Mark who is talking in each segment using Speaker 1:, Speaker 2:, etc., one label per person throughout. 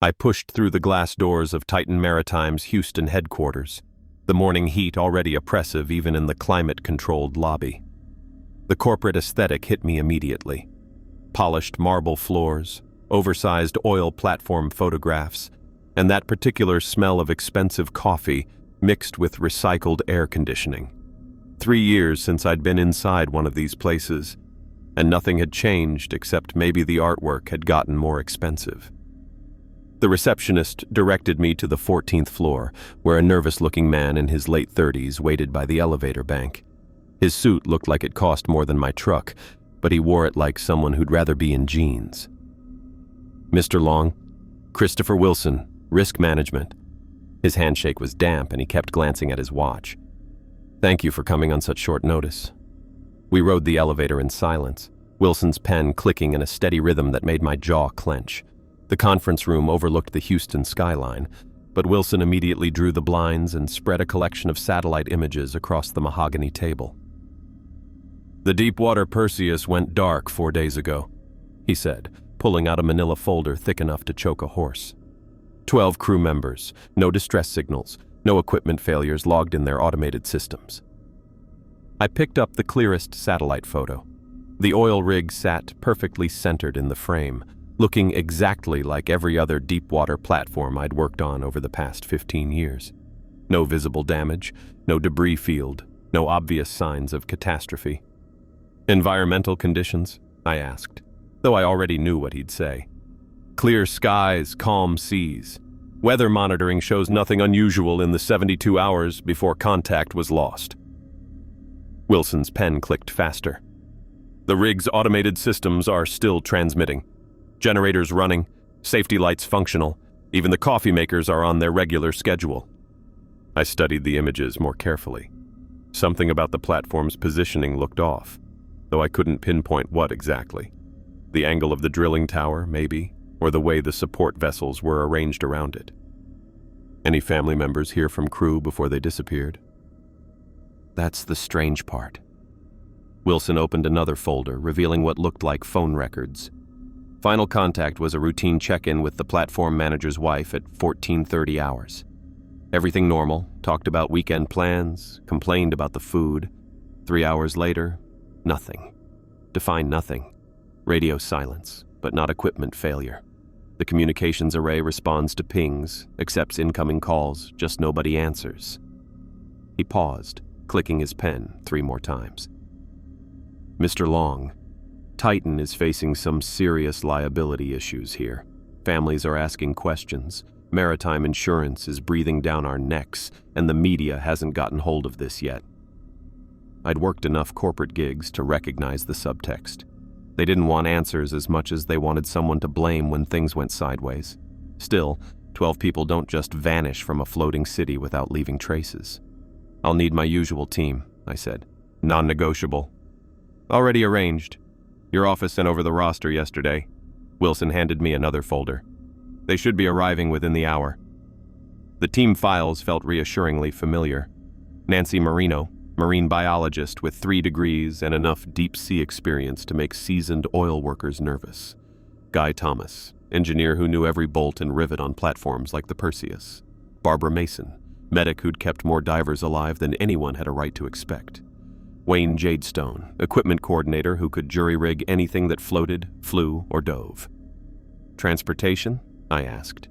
Speaker 1: I pushed through the glass doors of Titan Maritime's Houston headquarters, the morning heat already oppressive even in the climate-controlled lobby. The corporate aesthetic hit me immediately. Polished marble floors, oversized oil platform photographs, and that particular smell of expensive coffee mixed with recycled air conditioning. 3 years since I'd been inside one of these places, and nothing had changed except maybe the artwork had gotten more expensive. The receptionist directed me to the 14th floor, where a nervous-looking man in his late 30s waited by the elevator bank. His suit looked like it cost more than my truck, but he wore it like someone who'd rather be in jeans. "Mr. Long, Christopher Wilson, Risk Management." His handshake was damp and he kept glancing at his watch. "Thank you for coming on such short notice." We rode the elevator in silence, Wilson's pen clicking in a steady rhythm that made my jaw clench. The conference room overlooked the Houston skyline, but Wilson immediately drew the blinds and spread a collection of satellite images across the mahogany table. "The Deepwater Perseus went dark 4 days ago," he said, pulling out a manila folder thick enough to choke a horse. 12 crew members, no distress signals, no equipment failures logged in their automated systems. I picked up the clearest satellite photo. The oil rig sat perfectly centered in the frame, looking exactly like every other deep-water platform I'd worked on over the past 15 years. No visible damage, no debris field, no obvious signs of catastrophe. "Environmental conditions?" I asked, though I already knew what he'd say. "Clear skies, calm seas. Weather monitoring shows nothing unusual in the 72 hours before contact was lost." Wilson's pen clicked faster. "The rig's automated systems are still transmitting. Generators running, safety lights functional, even the coffee makers are on their regular schedule." I studied the images more carefully. Something about the platform's positioning looked off, though I couldn't pinpoint what exactly. The angle of the drilling tower, maybe, or the way the support vessels were arranged around it. "Any family members hear from crew before they disappeared?" "That's the strange part." Wilson opened another folder, revealing what looked like phone records. Final contact was a routine check-in with the platform manager's wife at 14:30 hours. Everything normal, talked about weekend plans, complained about the food. 3 hours later, nothing. Define nothing. Radio silence, but not equipment failure. The communications array responds to pings, accepts incoming calls, just nobody answers. He paused, clicking his pen 3 more times. "Mr. Long, Titan is facing some serious liability issues here. Families are asking questions, maritime insurance is breathing down our necks, and the media hasn't gotten hold of this yet." I'd worked enough corporate gigs to recognize the subtext. They didn't want answers as much as they wanted someone to blame when things went sideways. Still, 12 people don't just vanish from a floating city without leaving traces. "I'll need my usual team," I said. "Non-negotiable." "Already arranged. Your office sent over the roster yesterday." Wilson handed me another folder. "They should be arriving within the hour." The team files felt reassuringly familiar. Nancy Marino, marine biologist with 3 degrees and enough deep-sea experience to make seasoned oil workers nervous. Guy Thomas, engineer who knew every bolt and rivet on platforms like the Perseus. Barbara Mason, medic who'd kept more divers alive than anyone had a right to expect. Wayne Jadestone, equipment coordinator who could jury-rig anything that floated, flew, or dove. "Transportation?" I asked.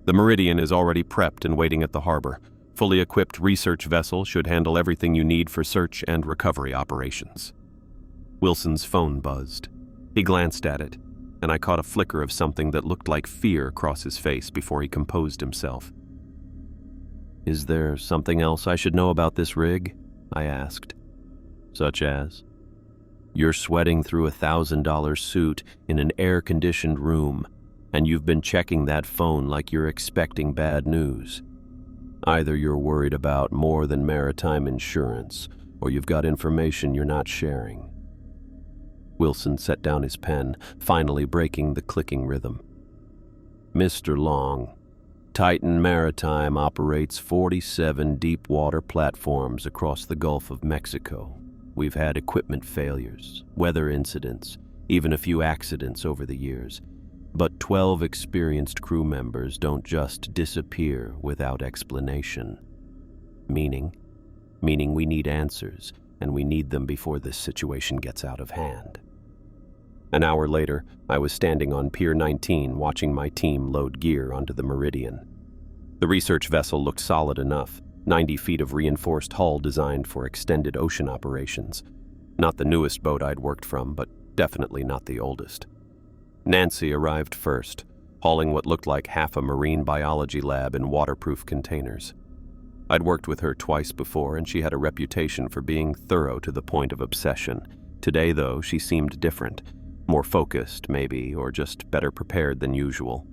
Speaker 1: "The Meridian is already prepped and waiting at the harbor. Fully equipped research vessel should handle everything you need for search and recovery operations." Wilson's phone buzzed. He glanced at it, and I caught a flicker of something that looked like fear cross his face before he composed himself. "Is there something else I should know about this rig?" I asked. "Such as?" "You're sweating through a $1,000 suit in an air-conditioned room, and you've been checking that phone like you're expecting bad news. Either you're worried about more than maritime insurance, or you've got information you're not sharing." Wilson set down his pen, finally breaking the clicking rhythm. "Mr. Long, Titan Maritime operates 47 deep-water platforms across the Gulf of Mexico. We've had equipment failures, weather incidents, even a few accidents over the years. But 12 experienced crew members don't just disappear without explanation. Meaning we need answers, and we need them before this situation gets out of hand. An hour later, I was standing on Pier 19 watching my team load gear onto the Meridian. The research vessel looked solid enough, 90 feet of reinforced hull designed for extended ocean operations. Not the newest boat I'd worked from, but definitely not the oldest. Nancy arrived first, hauling what looked like half a marine biology lab in waterproof containers. I'd worked with her twice before, and she had a reputation for being thorough to the point of obsession. Today, though, she seemed different, more focused, maybe, or just better prepared than usual.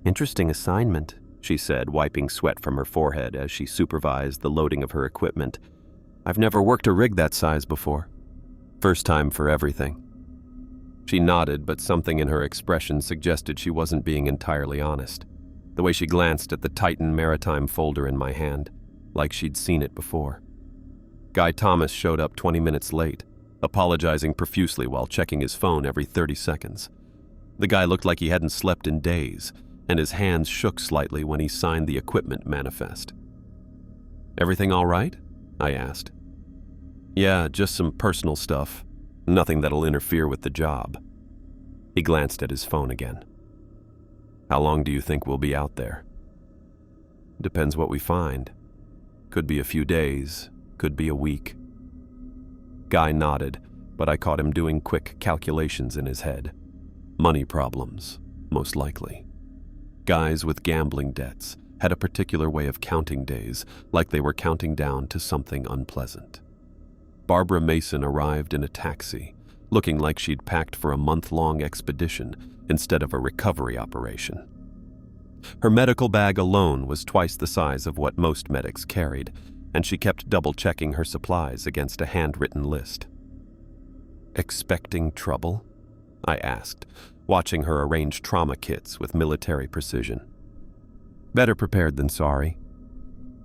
Speaker 1: "Interesting assignment," she said, wiping sweat from her forehead as she supervised the loading of her equipment. "I've never worked a rig that size before. First time for everything." She nodded, but something in her expression suggested she wasn't being entirely honest. The way she glanced at the Titan Maritime folder in my hand, like she'd seen it before. Guy Thomas showed up 20 minutes late, apologizing profusely while checking his phone every 30 seconds. The guy looked like he hadn't slept in days, and his hands shook slightly when he signed the equipment manifest. "Everything all right?" I asked. "Yeah, just some personal stuff. Nothing that'll interfere with the job." He glanced at his phone again. "How long do you think we'll be out there?" "Depends what we find. Could be a few days, could be a week." Guy nodded, but I caught him doing quick calculations in his head. Money problems, most likely. Guys with gambling debts had a particular way of counting days, like they were counting down to something unpleasant. Barbara Mason arrived in a taxi, looking like she'd packed for a month-long expedition instead of a recovery operation. Her medical bag alone was twice the size of what most medics carried, and she kept double-checking her supplies against a handwritten list. "Expecting trouble?" I asked, watching her arrange trauma kits with military precision. "Better prepared than sorry."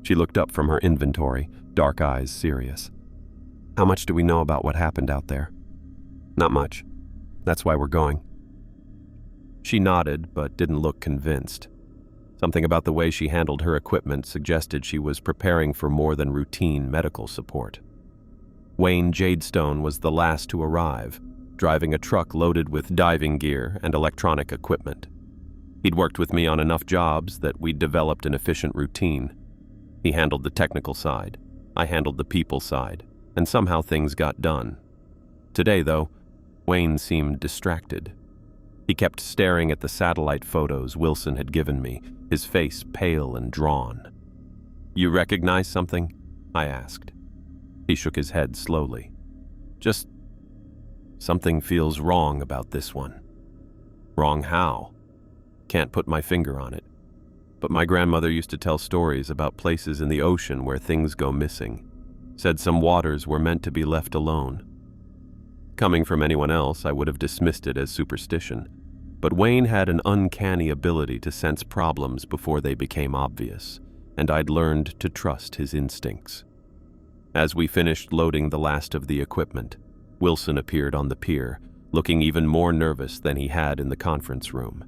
Speaker 1: She looked up from her inventory, dark eyes serious. "How much do we know about what happened out there?" "Not much. That's why we're going." She nodded, but didn't look convinced. Something about the way she handled her equipment suggested she was preparing for more than routine medical support. Wayne Jadestone was the last to arrive, driving a truck loaded with diving gear and electronic equipment. He'd worked with me on enough jobs that we'd developed an efficient routine. He handled the technical side, I handled the people side, and somehow things got done. Today, though, Wayne seemed distracted. He kept staring at the satellite photos Wilson had given me, his face pale and drawn. "You recognize something?" I asked. He shook his head slowly. "Just something feels wrong about this one." "Wrong how?" "Can't put my finger on it. But my grandmother used to tell stories about places in the ocean where things go missing. Said some waters were meant to be left alone." Coming from anyone else, I would have dismissed it as superstition. But Wayne had an uncanny ability to sense problems before they became obvious, and I'd learned to trust his instincts. As we finished loading the last of the equipment, Wilson appeared on the pier, looking even more nervous than he had in the conference room.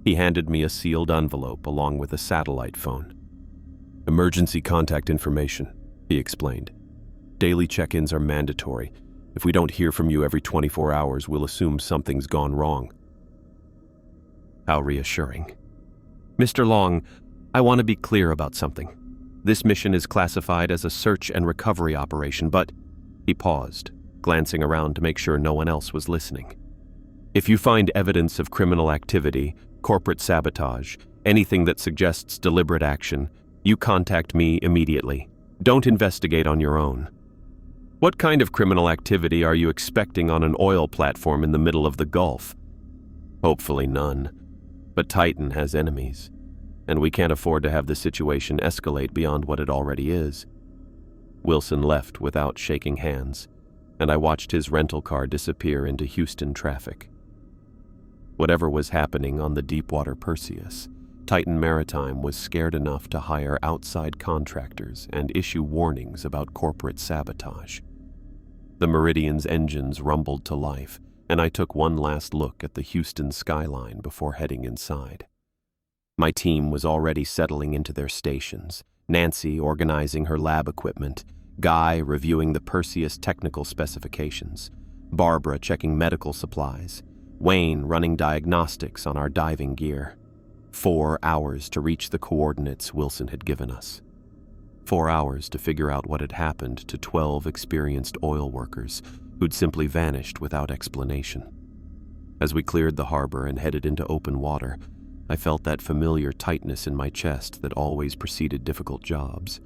Speaker 1: He handed me a sealed envelope along with a satellite phone. "Emergency contact information," he explained. "Daily check-ins are mandatory. If we don't hear from you every 24 hours, we'll assume something's gone wrong." How reassuring. "Mr. Long, I want to be clear about something. This mission is classified as a search and recovery operation, but..." He paused, glancing around to make sure no one else was listening. "If you find evidence of criminal activity, corporate sabotage, anything that suggests deliberate action, you contact me immediately. Don't investigate on your own." "What kind of criminal activity are you expecting on an oil platform in the middle of the Gulf?" "Hopefully none. But Titan has enemies, and we can't afford to have the situation escalate beyond what it already is." Wilson left without shaking hands, and I watched his rental car disappear into Houston traffic. Whatever was happening on the Deepwater Perseus, Titan Maritime was scared enough to hire outside contractors and issue warnings about corporate sabotage. The Meridian's engines rumbled to life, and I took one last look at the Houston skyline before heading inside. My team was already settling into their stations, Nancy organizing her lab equipment, Guy reviewing the Perseus technical specifications, Barbara checking medical supplies, Wayne running diagnostics on our diving gear. 4 hours to reach the coordinates Wilson had given us. 4 hours to figure out what had happened to 12 experienced oil workers who'd simply vanished without explanation. As we cleared the harbor and headed into open water, I felt that familiar tightness in my chest that always preceded difficult jobs.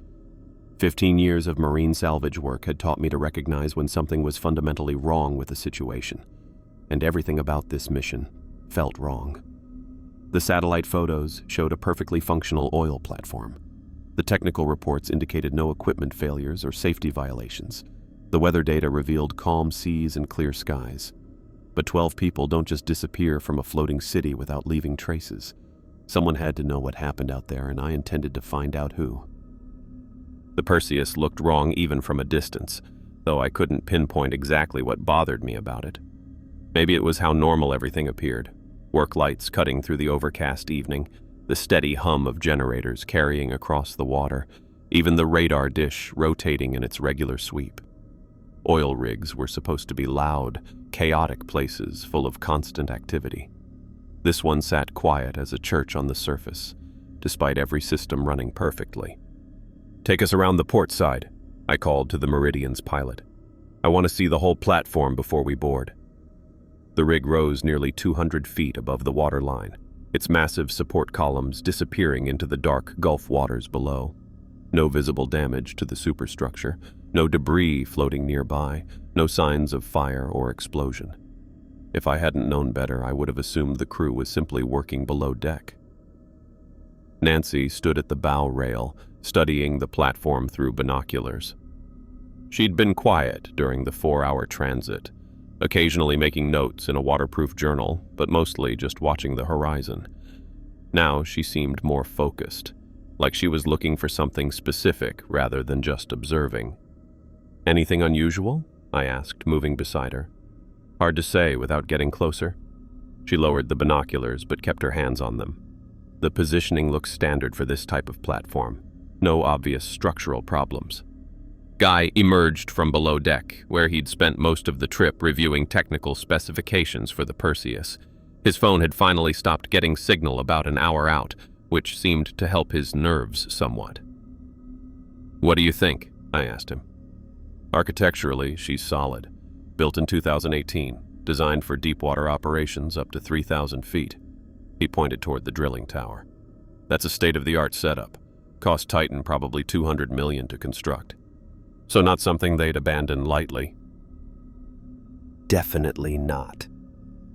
Speaker 1: 15 years of marine salvage work had taught me to recognize when something was fundamentally wrong with a situation, and everything about this mission felt wrong. The satellite photos showed a perfectly functional oil platform. The technical reports indicated no equipment failures or safety violations. The weather data revealed calm seas and clear skies. But 12 people don't just disappear from a floating city without leaving traces. Someone had to know what happened out there, and I intended to find out who. The Perseus looked wrong even from a distance, though I couldn't pinpoint exactly what bothered me about it. Maybe it was how normal everything appeared. Work lights cutting through the overcast evening, the steady hum of generators carrying across the water, even the radar dish rotating in its regular sweep. Oil rigs were supposed to be loud, chaotic places full of constant activity. This one sat quiet as a church on the surface, despite every system running perfectly. "Take us around the port side," I called to the Meridian's pilot. "I want to see the whole platform before we board." The rig rose nearly 200 feet above the waterline, its massive support columns disappearing into the dark Gulf waters below. No visible damage to the superstructure, no debris floating nearby, no signs of fire or explosion. If I hadn't known better, I would have assumed the crew was simply working below deck. Nancy stood at the bow rail, studying the platform through binoculars. She'd been quiet during the 4-hour transit, occasionally making notes in a waterproof journal, but mostly just watching the horizon. Now she seemed more focused, like she was looking for something specific rather than just observing. "Anything unusual?" I asked, moving beside her. "Hard to say without getting closer." She lowered the binoculars but kept her hands on them. The positioning looks standard for this type of platform. No obvious structural problems. Guy emerged from below deck, where he'd spent most of the trip reviewing technical specifications for the Perseus. His phone had finally stopped getting signal about an hour out, which seemed to help his nerves somewhat. "What do you think?" I asked him. "Architecturally, she's solid. Built in 2018, designed for deep-water operations up to 3,000 feet. He pointed toward the drilling tower. "That's a state-of-the-art setup. Cost Titan probably $200 million to construct. So not something they'd abandon lightly."
Speaker 2: Definitely not.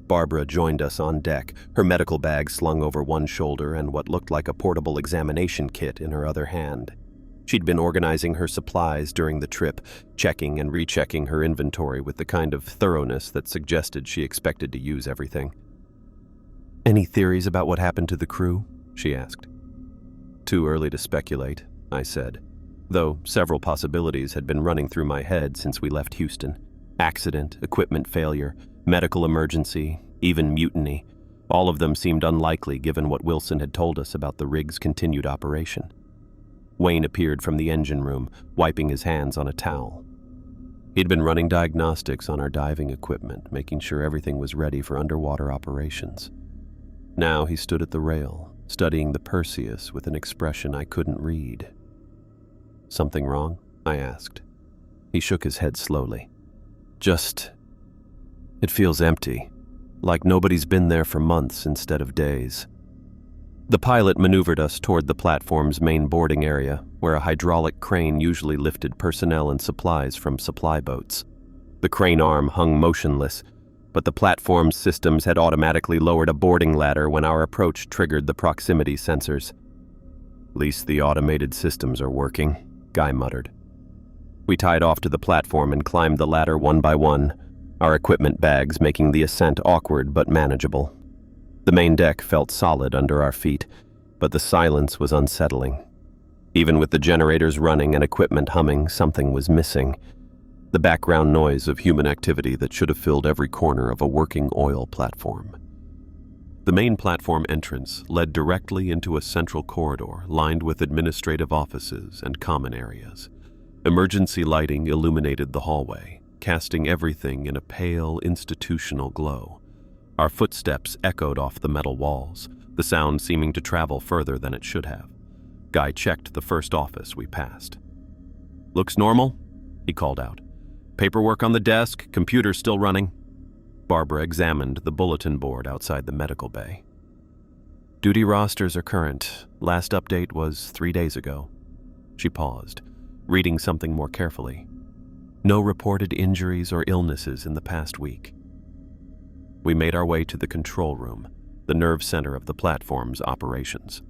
Speaker 2: Barbara joined us on deck, her medical bag slung over one shoulder and what looked like a portable examination kit in her other hand. She'd been organizing her supplies during the trip, checking and rechecking her inventory with the kind of thoroughness that suggested she expected to use everything. "Any theories about what happened to the crew?" she asked. "Too early to speculate," I said, though several possibilities had been running through my head since we left Houston. Accident, equipment failure, medical emergency, even mutiny. All of them seemed unlikely given what Wilson had told us about the rig's continued operation. Wayne appeared from the engine room, wiping his hands on a towel. He'd been running diagnostics on our diving equipment, making sure everything was ready for underwater operations. Now he stood at the rail, studying the Perseus with an expression I couldn't read. "Something wrong?" I asked. He shook his head slowly. It feels empty, like nobody's been there for months instead of days." The pilot maneuvered us toward the platform's main boarding area, where a hydraulic crane usually lifted personnel and supplies from supply boats. The crane arm hung motionless, but the platform's systems had automatically lowered a boarding ladder when our approach triggered the proximity sensors. "At least the automated systems are working," Guy muttered. We tied off to the platform and climbed the ladder one by one, our equipment bags making the ascent awkward but manageable. The main deck felt solid under our feet, but the silence was unsettling. Even with the generators running and equipment humming, something was missing. the background noise of human activity that should have filled every corner of a working oil platform. The main platform entrance led directly into a central corridor lined with administrative offices and common areas. Emergency lighting illuminated the hallway, casting everything in a pale, institutional glow. Our footsteps echoed off the metal walls, the sound seeming to travel further than it should have. Guy checked the first office we passed. "Looks normal?" he called out. "Paperwork on the desk, computer still running." Barbara examined the bulletin board outside the medical bay. "Duty rosters are current. Last update was 3 days ago." She paused, reading something more carefully. "No reported injuries or illnesses in the past week." We made our way to the control room, the nerve center of the platform's operations.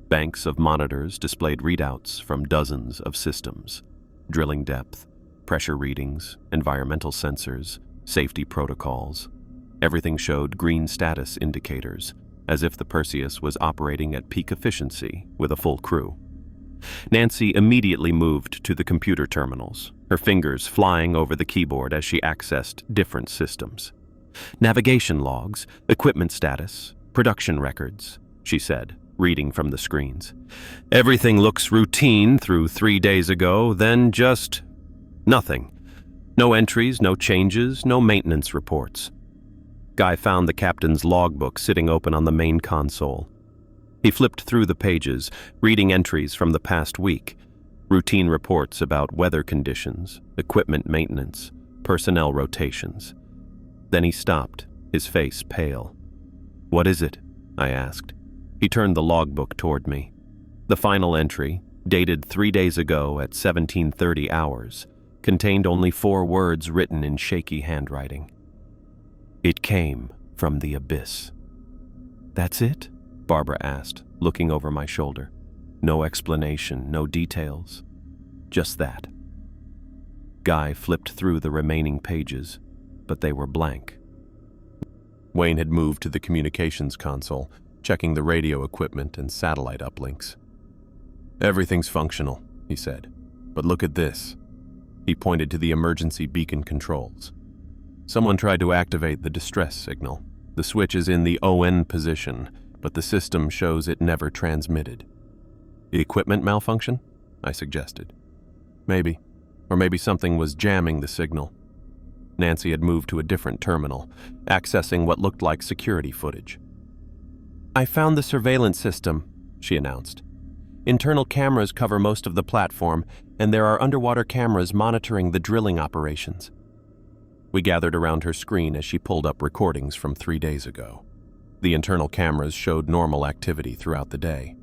Speaker 2: Banks of monitors displayed readouts from dozens of systems: drilling depth, pressure readings, environmental sensors, safety protocols. Everything showed green status indicators, as if the Perseus was operating at peak efficiency with a full crew. Nancy immediately moved to the computer terminals, her fingers flying over the keyboard as she accessed different systems. "Navigation logs, equipment status, production records," she said, reading from the screens. "Everything looks routine through 3 days ago, then just nothing. No entries, no changes, no maintenance reports." Guy found the captain's logbook sitting open on the main console. He flipped through the pages, reading entries from the past week, routine reports about weather conditions, equipment maintenance, personnel rotations. Then he stopped, his face pale. "What is it?" I asked. He turned the logbook toward me. The final entry, dated 3 days ago at 17:30 hours, contained only 4 words written in shaky handwriting. "It came from the abyss." "That's it?" Barbara asked, looking over my shoulder. No explanation, no details. Just that. Guy flipped through the remaining pages, but they were blank. Wayne had moved to the communications console, checking the radio equipment and satellite uplinks. "Everything's functional," he said. "But look at this." He pointed to the emergency beacon controls. "Someone tried to activate the distress signal. The switch is in the ON position, but the system shows it never transmitted." "The equipment malfunction?" I suggested. "Maybe. Or maybe something was jamming the signal." Nancy had moved to a different terminal, accessing what looked like security footage. "I found the surveillance system," she announced. "Internal cameras cover most of the platform, and there are underwater cameras monitoring the drilling operations." We gathered around her screen as she pulled up recordings from 3 days ago. The internal cameras showed normal activity throughout the day.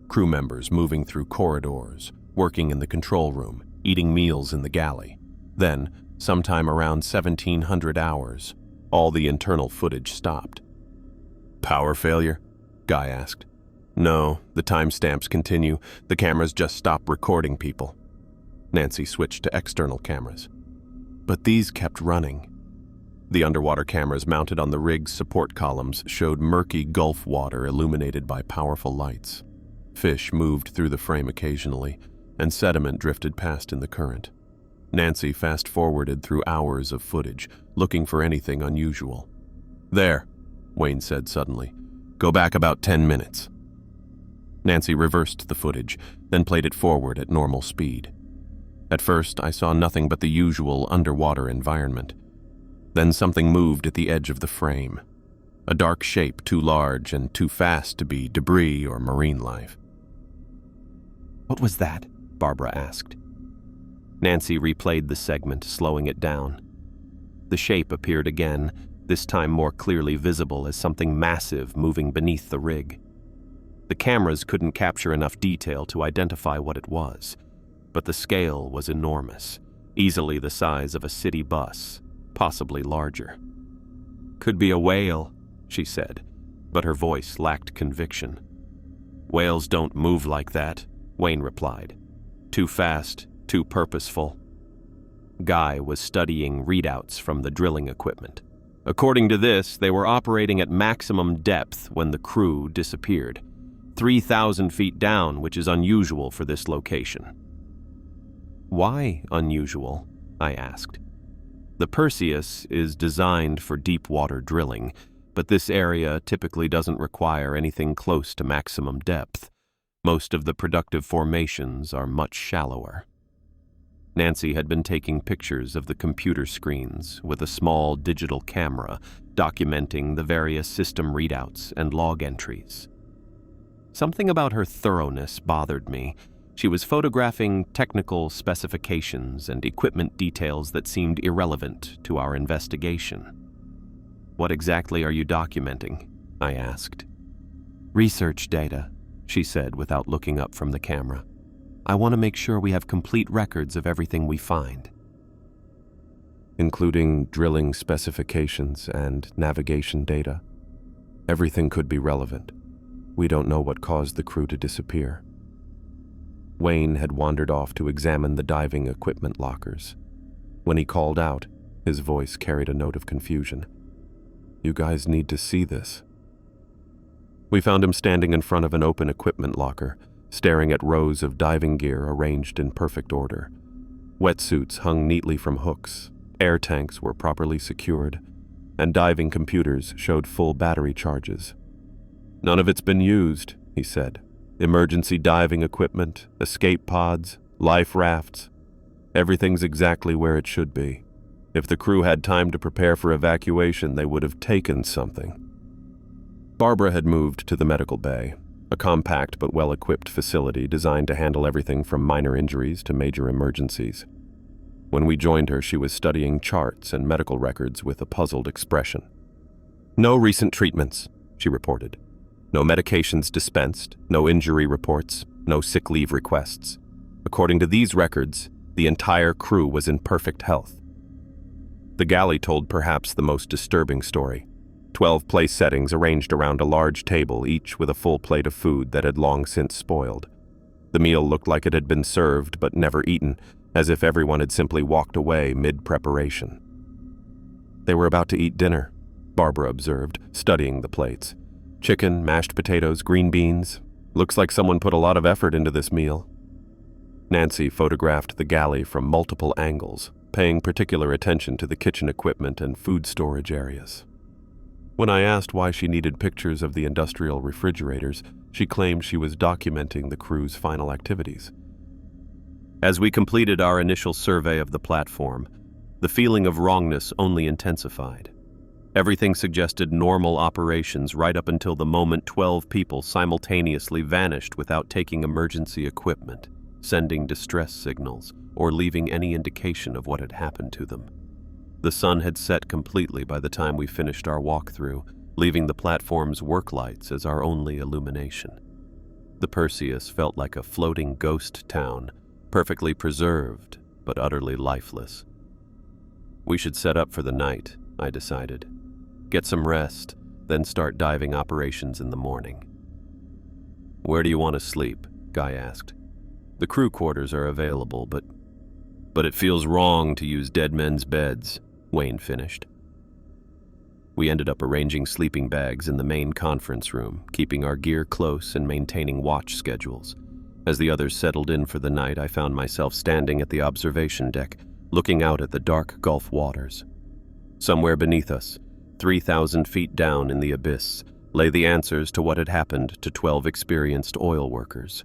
Speaker 2: Crew members moving through corridors, working in the control room, eating meals in the galley. Then, sometime around 1700 hours, all the internal footage stopped. "Power failure?" Guy asked. "No, the timestamps continue. The cameras just stop recording people." Nancy switched to external cameras. "But these kept running." The underwater cameras mounted on the rig's support columns showed murky Gulf water illuminated by powerful lights. Fish moved through the frame occasionally, and sediment drifted past in the current. Nancy fast-forwarded through hours of footage, looking for anything unusual. "There," Wayne said suddenly. "Go back about 10 minutes." Nancy reversed the footage, then played it forward at normal speed. At first, I saw nothing but the usual underwater environment. Then something moved at the edge of the frame. A dark shape too large and too fast to be debris or marine life. "What was that?" Barbara asked. Nancy replayed the segment, slowing it down. The shape appeared again, this time more clearly visible as something massive moving beneath the rig. The cameras couldn't capture enough detail to identify what it was, but the scale was enormous, easily the size of a city bus, possibly larger. "Could be a whale," she said, but her voice lacked conviction. "Whales don't move like that," Wayne replied. "Too fast, too purposeful." Guy was studying readouts from the drilling equipment. According to this, they were operating at maximum depth when the crew disappeared. 3,000 feet down, which is unusual for this location. "Why unusual?" I asked.
Speaker 1: The Perseus is designed for deep water drilling, but this area typically doesn't require anything close to maximum depth. Most of the productive formations are much shallower. Nancy had been taking pictures of the computer screens with a small digital camera, documenting the various system readouts and log entries. Something about her thoroughness bothered me. She was photographing technical specifications and equipment details that seemed irrelevant to our investigation. "What exactly are you documenting?" I asked. "Research data," she said without looking up from the camera. "I want to make sure we have complete records of everything we find."
Speaker 2: Including drilling specifications and navigation data. Everything could be relevant. We don't know what caused the crew to disappear. Wayne had wandered off to examine the diving equipment lockers. When he called out, his voice carried a note of confusion. "You guys need to see this." We found him standing in front of an open equipment locker, staring at rows of diving gear arranged in perfect order. Wetsuits hung neatly from hooks, air tanks were properly secured, and diving computers showed full battery charges. "None of it's been used," he said. "Emergency diving equipment, escape pods, life rafts. Everything's exactly where it should be. If the crew had time to prepare for evacuation, they would have taken something." Barbara had moved to the medical bay, a compact but well-equipped facility designed to handle everything from minor injuries to major emergencies. When we joined her, she was studying charts and medical records with a puzzled expression. "No recent treatments," she reported. "No medications dispensed, no injury reports, no sick leave requests. According to these records, the entire crew was in perfect health." The galley told perhaps the most disturbing story. 12 place settings arranged around a large table, each with a full plate of food that had long since spoiled. The meal looked like it had been served but never eaten, as if everyone had simply walked away mid-preparation. "They were about to eat dinner," Barbara observed, studying the plates. "Chicken, mashed potatoes, green beans. Looks like someone put a lot of effort into this meal." Nancy photographed the galley from multiple angles, paying particular attention to the kitchen equipment and food storage areas. When I asked why she needed pictures of the industrial refrigerators, she claimed she was documenting the crew's final activities. As we completed our initial survey of the platform, the feeling of wrongness only intensified. Everything suggested normal operations right up until the moment 12 people simultaneously vanished without taking emergency equipment, sending distress signals, or leaving any indication of what had happened to them. The sun had set completely by the time we finished our walkthrough, leaving the platform's work lights as our only illumination. The Perseus felt like a floating ghost town, perfectly preserved, but utterly lifeless. We should set up for the night, I decided. Get some rest, then start diving operations in the morning. "Where do you want to sleep?" Guy asked. "The crew quarters are available, but it feels wrong to use dead men's beds," Wayne finished. We ended up arranging sleeping bags in the main conference room, keeping our gear close and maintaining watch schedules. As the others settled in for the night, I found myself standing at the observation deck, looking out at the dark Gulf waters. Somewhere beneath us, 3,000 feet down in the abyss, lay the answers to what had happened to 12 experienced oil workers.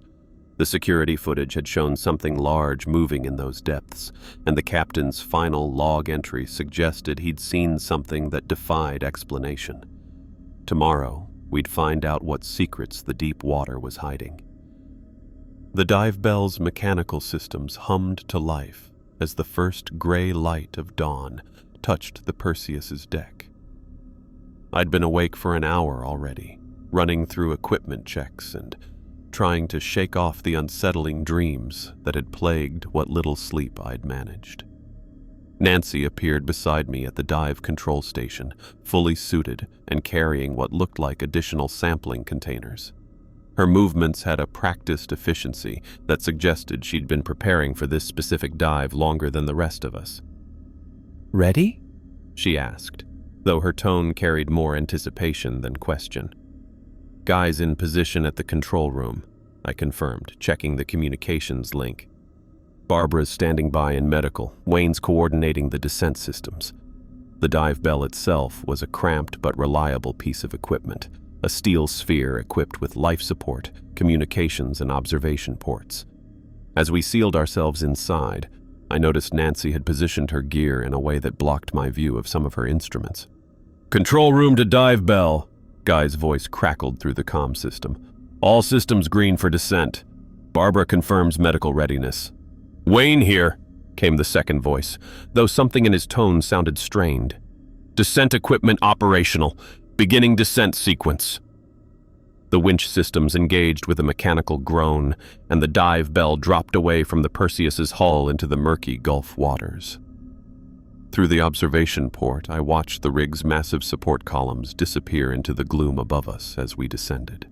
Speaker 2: The security footage had shown something large moving in those depths, and the captain's final log entry suggested he'd seen something that defied explanation. Tomorrow, we'd find out what secrets the deep water was hiding. The dive bell's mechanical systems hummed to life as the first gray light of dawn touched the Perseus's deck. I'd been awake for an hour already, running through equipment checks and trying to shake off the unsettling dreams that had plagued what little sleep I'd managed. Nancy appeared beside me at the dive control station, fully suited and carrying what looked like additional sampling containers. Her movements had a practiced efficiency that suggested she'd been preparing for this specific dive longer than the rest of us. "Ready?" she asked, though her tone carried more anticipation than question. "Guy's in position at the control room," I confirmed, checking the communications link. Barbara's standing by in medical. Wayne's coordinating the descent systems. The dive bell itself was a cramped but reliable piece of equipment, a steel sphere equipped with life support, communications, and observation ports. As we sealed ourselves inside, I noticed Nancy had positioned her gear in a way that blocked my view of some of her instruments. "Control room to dive bell," Guy's voice crackled through the comm system. "All systems green for descent. Barbara confirms medical readiness." "Wayne here," came the second voice, though something in his tone sounded strained. "Descent equipment operational. Beginning descent sequence." The winch systems engaged with a mechanical groan, and the dive bell dropped away from the Perseus's hull into the murky Gulf waters. Through the observation port, I watched the rig's massive support columns disappear into the gloom above us as we descended.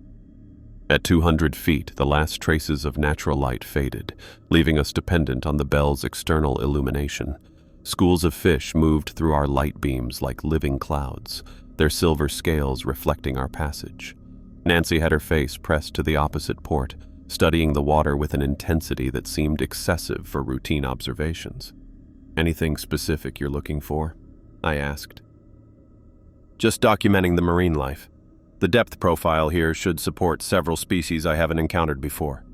Speaker 2: At 200 feet, the last traces of natural light faded, leaving us dependent on the bell's external illumination. Schools of fish moved through our light beams like living clouds, their silver scales reflecting our passage. Nancy had her face pressed to the opposite port, studying the water with an intensity that seemed excessive for routine observations. "Anything specific you're looking for?" I asked. "Just documenting the marine life. The depth profile here should support several species I haven't encountered before."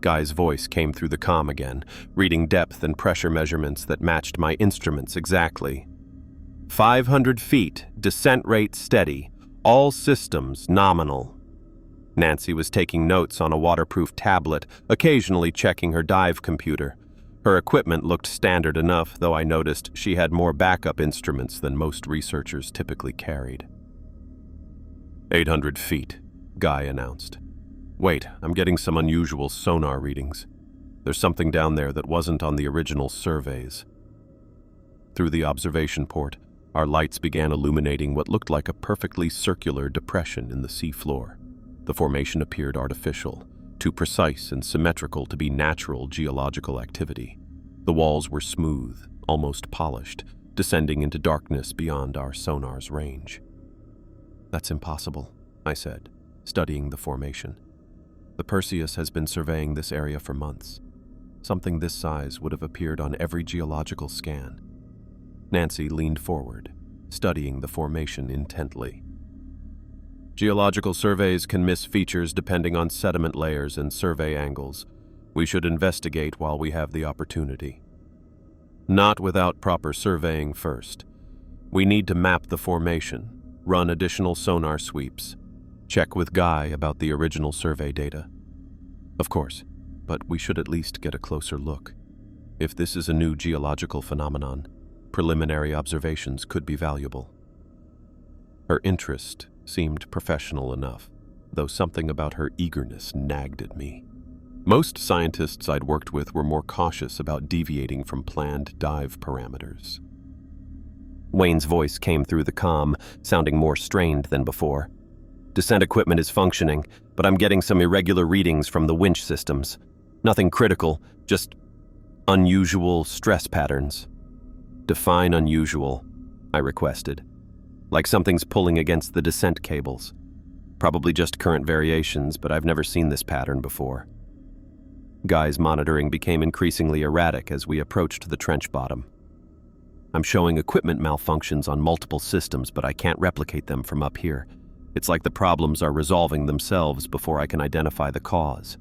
Speaker 2: Guy's voice came through the comm again, reading depth and pressure measurements that matched my instruments exactly. 500 feet, descent rate steady, all systems nominal." Nancy was taking notes on a waterproof tablet, occasionally checking her dive computer. Her equipment looked standard enough, though I noticed she had more backup instruments than most researchers typically carried. 800 feet, Guy announced. "Wait, I'm getting some unusual sonar readings. There's something down there that wasn't on the original surveys." Through the observation port, our lights began illuminating what looked like a perfectly circular depression in the seafloor. The formation appeared artificial, too precise and symmetrical to be natural geological activity. The walls were smooth, almost polished, descending into darkness beyond our sonar's range. "That's impossible," I said, studying the formation. "The Perseus has been surveying this area for months. Something this size would have appeared on every geological scan." Nancy leaned forward, studying the formation intently. "Geological surveys can miss features depending on sediment layers and survey angles. We should investigate while we have the opportunity. Not without proper surveying first. We need to map the formation, run additional sonar sweeps, check with Guy about the original survey data. Of course, but we should at least get a closer look. If this is a new geological phenomenon, preliminary observations could be valuable." Her interest seemed professional enough, though something about her eagerness nagged at me. Most scientists I'd worked with were more cautious about deviating from planned dive parameters. Wayne's voice came through the comm, sounding more strained than before. "Descent equipment is functioning, but I'm getting some irregular readings from the winch systems. Nothing critical, just unusual stress patterns." "Define unusual," I requested. "Like something's pulling against the descent cables. Probably just current variations, but I've never seen this pattern before." Guy's monitoring became increasingly erratic as we approached the trench bottom. "I'm showing equipment malfunctions on multiple systems, but I can't replicate them from up here. It's like the problems are resolving themselves before I can identify the cause."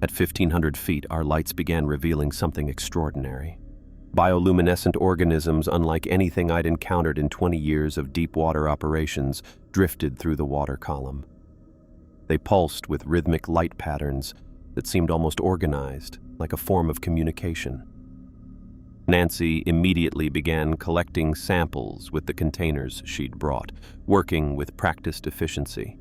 Speaker 2: At 1,500 feet, our lights began revealing something extraordinary. Bioluminescent organisms unlike anything I'd encountered in 20 years of deep-water operations drifted through the water column. They pulsed with rhythmic light patterns that seemed almost organized, like a form of communication. Nancy immediately began collecting samples with the containers she'd brought, working with practiced efficiency.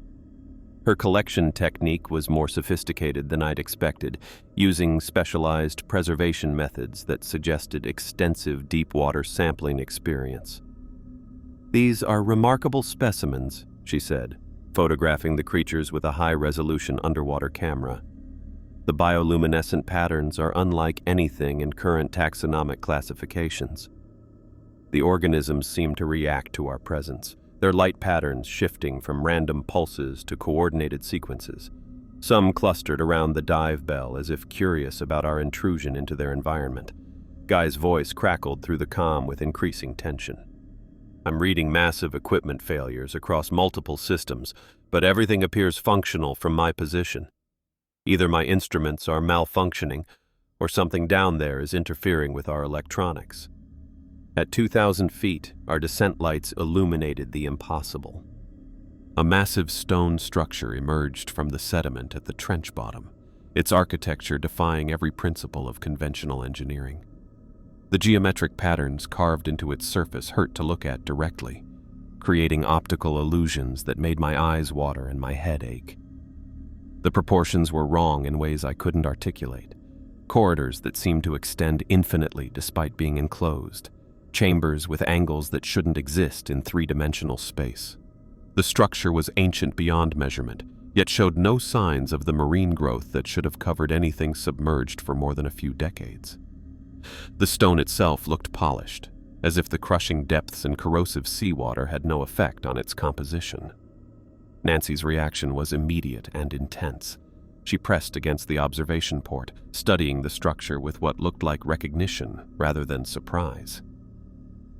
Speaker 2: Her collection technique was more sophisticated than I'd expected, using specialized preservation methods that suggested extensive deep-water sampling experience. "These are remarkable specimens," she said, photographing the creatures with a high-resolution underwater camera. "The bioluminescent patterns are unlike anything in current taxonomic classifications. The organisms seem to react to our presence, their light patterns shifting from random pulses to coordinated sequences. Some clustered around the dive bell as if curious about our intrusion into their environment. Guy's voice crackled through the comm with increasing tension. I'm reading massive equipment failures across multiple systems, but everything appears functional from my position. Either my instruments are malfunctioning, or something down there is interfering with our electronics. At 2,000 feet, our descent lights illuminated the impossible. A massive stone structure emerged from the sediment at the trench bottom, its architecture defying every principle of conventional engineering. The geometric patterns carved into its surface hurt to look at directly, creating optical illusions that made my eyes water and my head ache. The proportions were wrong in ways I couldn't articulate. Corridors that seemed to extend infinitely despite being enclosed. Chambers with angles that shouldn't exist in three-dimensional space. The structure was ancient beyond measurement, yet showed no signs of the marine growth that should have covered anything submerged for more than a few decades. The stone itself looked polished, as if the crushing depths and corrosive seawater had no effect on its composition. Nancy's reaction was immediate and intense. She pressed against the observation port, studying the structure with what looked like recognition rather than surprise.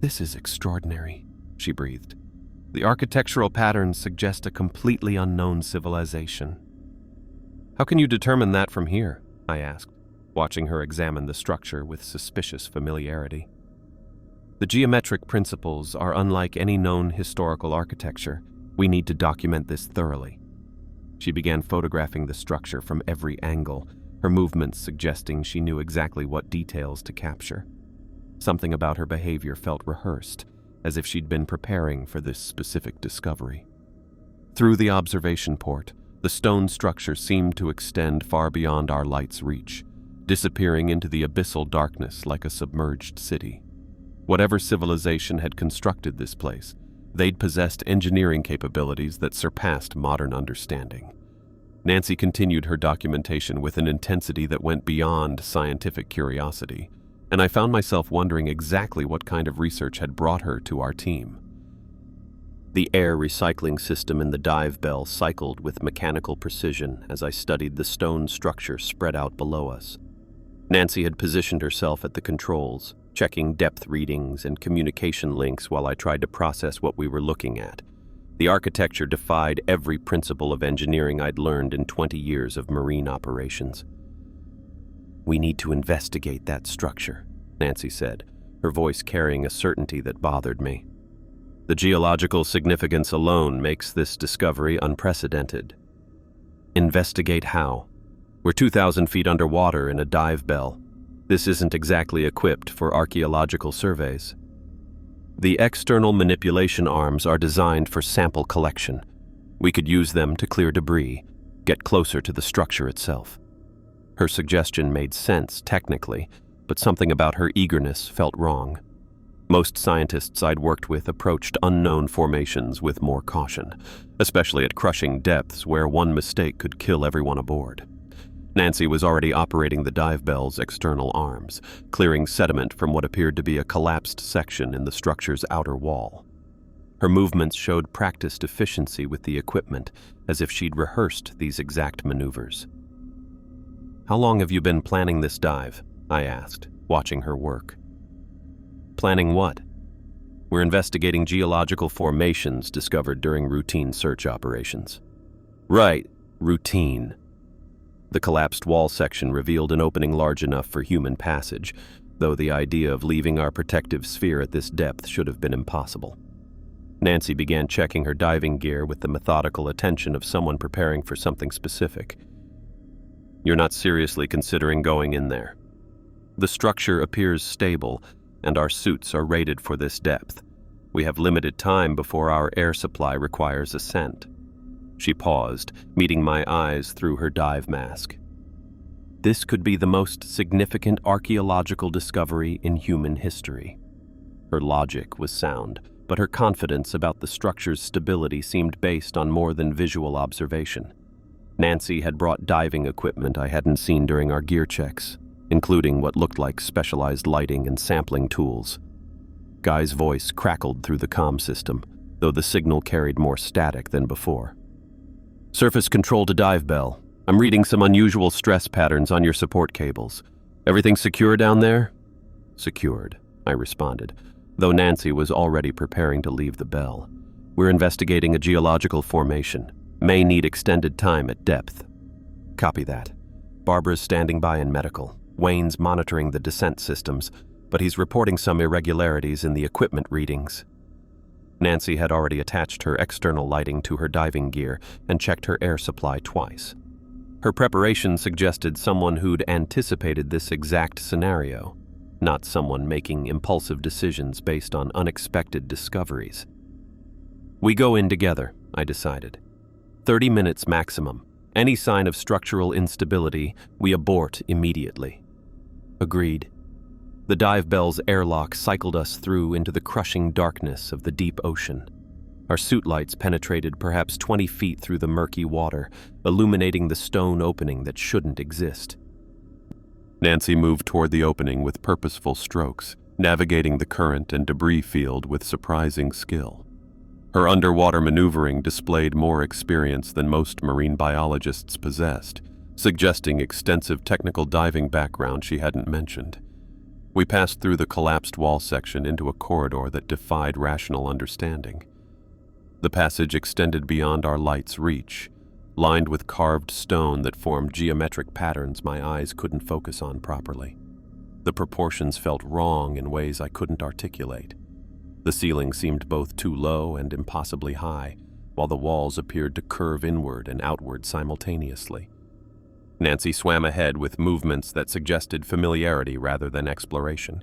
Speaker 2: "This is extraordinary," she breathed. "The architectural patterns suggest a completely unknown civilization." "How can you determine that from here?" I asked, watching her examine the structure with suspicious familiarity. "The geometric principles are unlike any known historical architecture. We need to document this thoroughly." She began photographing the structure from every angle, her movements suggesting she knew exactly what details to capture. Something about her behavior felt rehearsed, as if she'd been preparing for this specific discovery. Through the observation port, the stone structure seemed to extend far beyond our light's reach, disappearing into the abyssal darkness like a submerged city. Whatever civilization had constructed this place, they'd possessed engineering capabilities that surpassed modern understanding. Nancy continued her documentation with an intensity that went beyond scientific curiosity, and I found myself wondering exactly what kind of research had brought her to our team. The air recycling system in the dive bell cycled with mechanical precision as I studied the stone structure spread out below us. Nancy had positioned herself at the controls, checking depth readings and communication links while I tried to process what we were looking at. The architecture defied every principle of engineering I'd learned in 20 years of marine operations. "We need to investigate that structure," Nancy said, her voice carrying a certainty that bothered me. "The geological significance alone makes this discovery unprecedented." "Investigate how? We're 2,000 feet underwater in a dive bell. This isn't exactly equipped for archaeological surveys." "The external manipulation arms are designed for sample collection. We could use them to clear debris, get closer to the structure itself." Her suggestion made sense technically, but something about her eagerness felt wrong. Most scientists I'd worked with approached unknown formations with more caution, especially at crushing depths where one mistake could kill everyone aboard. Nancy was already operating the dive bell's external arms, clearing sediment from what appeared to be a collapsed section in the structure's outer wall. Her movements showed practiced efficiency with the equipment, as if she'd rehearsed these exact maneuvers. "How long have you been planning this dive?" I asked, watching her work. "Planning what?" "We're investigating geological formations discovered during routine search operations." "Right, routine." The collapsed wall section revealed an opening large enough for human passage, though the idea of leaving our protective sphere at this depth should have been impossible. Nancy began checking her diving gear with the methodical attention of someone preparing for something specific. "You're not seriously considering going in there. The structure appears stable, and our suits are rated for this depth. We have limited time before our air supply requires ascent." She paused, meeting my eyes through her dive mask. "This could be the most significant archaeological discovery in human history." Her logic was sound, but her confidence about the structure's stability seemed based on more than visual observation. Nancy had brought diving equipment I hadn't seen during our gear checks, including what looked like specialized lighting and sampling tools. Guy's voice crackled through the comm system, though the signal carried more static than before. "Surface control to dive bell. I'm reading some unusual stress patterns on your support cables. Everything secure down there?" "Secured," I responded, though Nancy was already preparing to leave the bell. "We're investigating a geological formation. May need extended time at depth." "Copy that. Barbara's standing by in medical. Wayne's monitoring the descent systems, but he's reporting some irregularities in the equipment readings." Nancy had already attached her external lighting to her diving gear and checked her air supply twice. Her preparation suggested someone who'd anticipated this exact scenario, not someone making impulsive decisions based on unexpected discoveries. "We go in together," I decided. 30 minutes maximum. Any sign of structural instability, we abort immediately. Agreed. The dive bell's airlock cycled us through into the crushing darkness of the deep ocean. Our suit lights penetrated perhaps 20 feet through the murky water, illuminating the stone opening that shouldn't exist. Nancy moved toward the opening with purposeful strokes, navigating the current and debris field with surprising skill. Her underwater maneuvering displayed more experience than most marine biologists possessed, suggesting extensive technical diving background she hadn't mentioned. We passed through the collapsed wall section into a corridor that defied rational understanding. The passage extended beyond our light's reach, lined with carved stone that formed geometric patterns my eyes couldn't focus on properly. The proportions felt wrong in ways I couldn't articulate. The ceiling seemed both too low and impossibly high, while the walls appeared to curve inward and outward simultaneously. Nancy swam ahead with movements that suggested familiarity rather than exploration.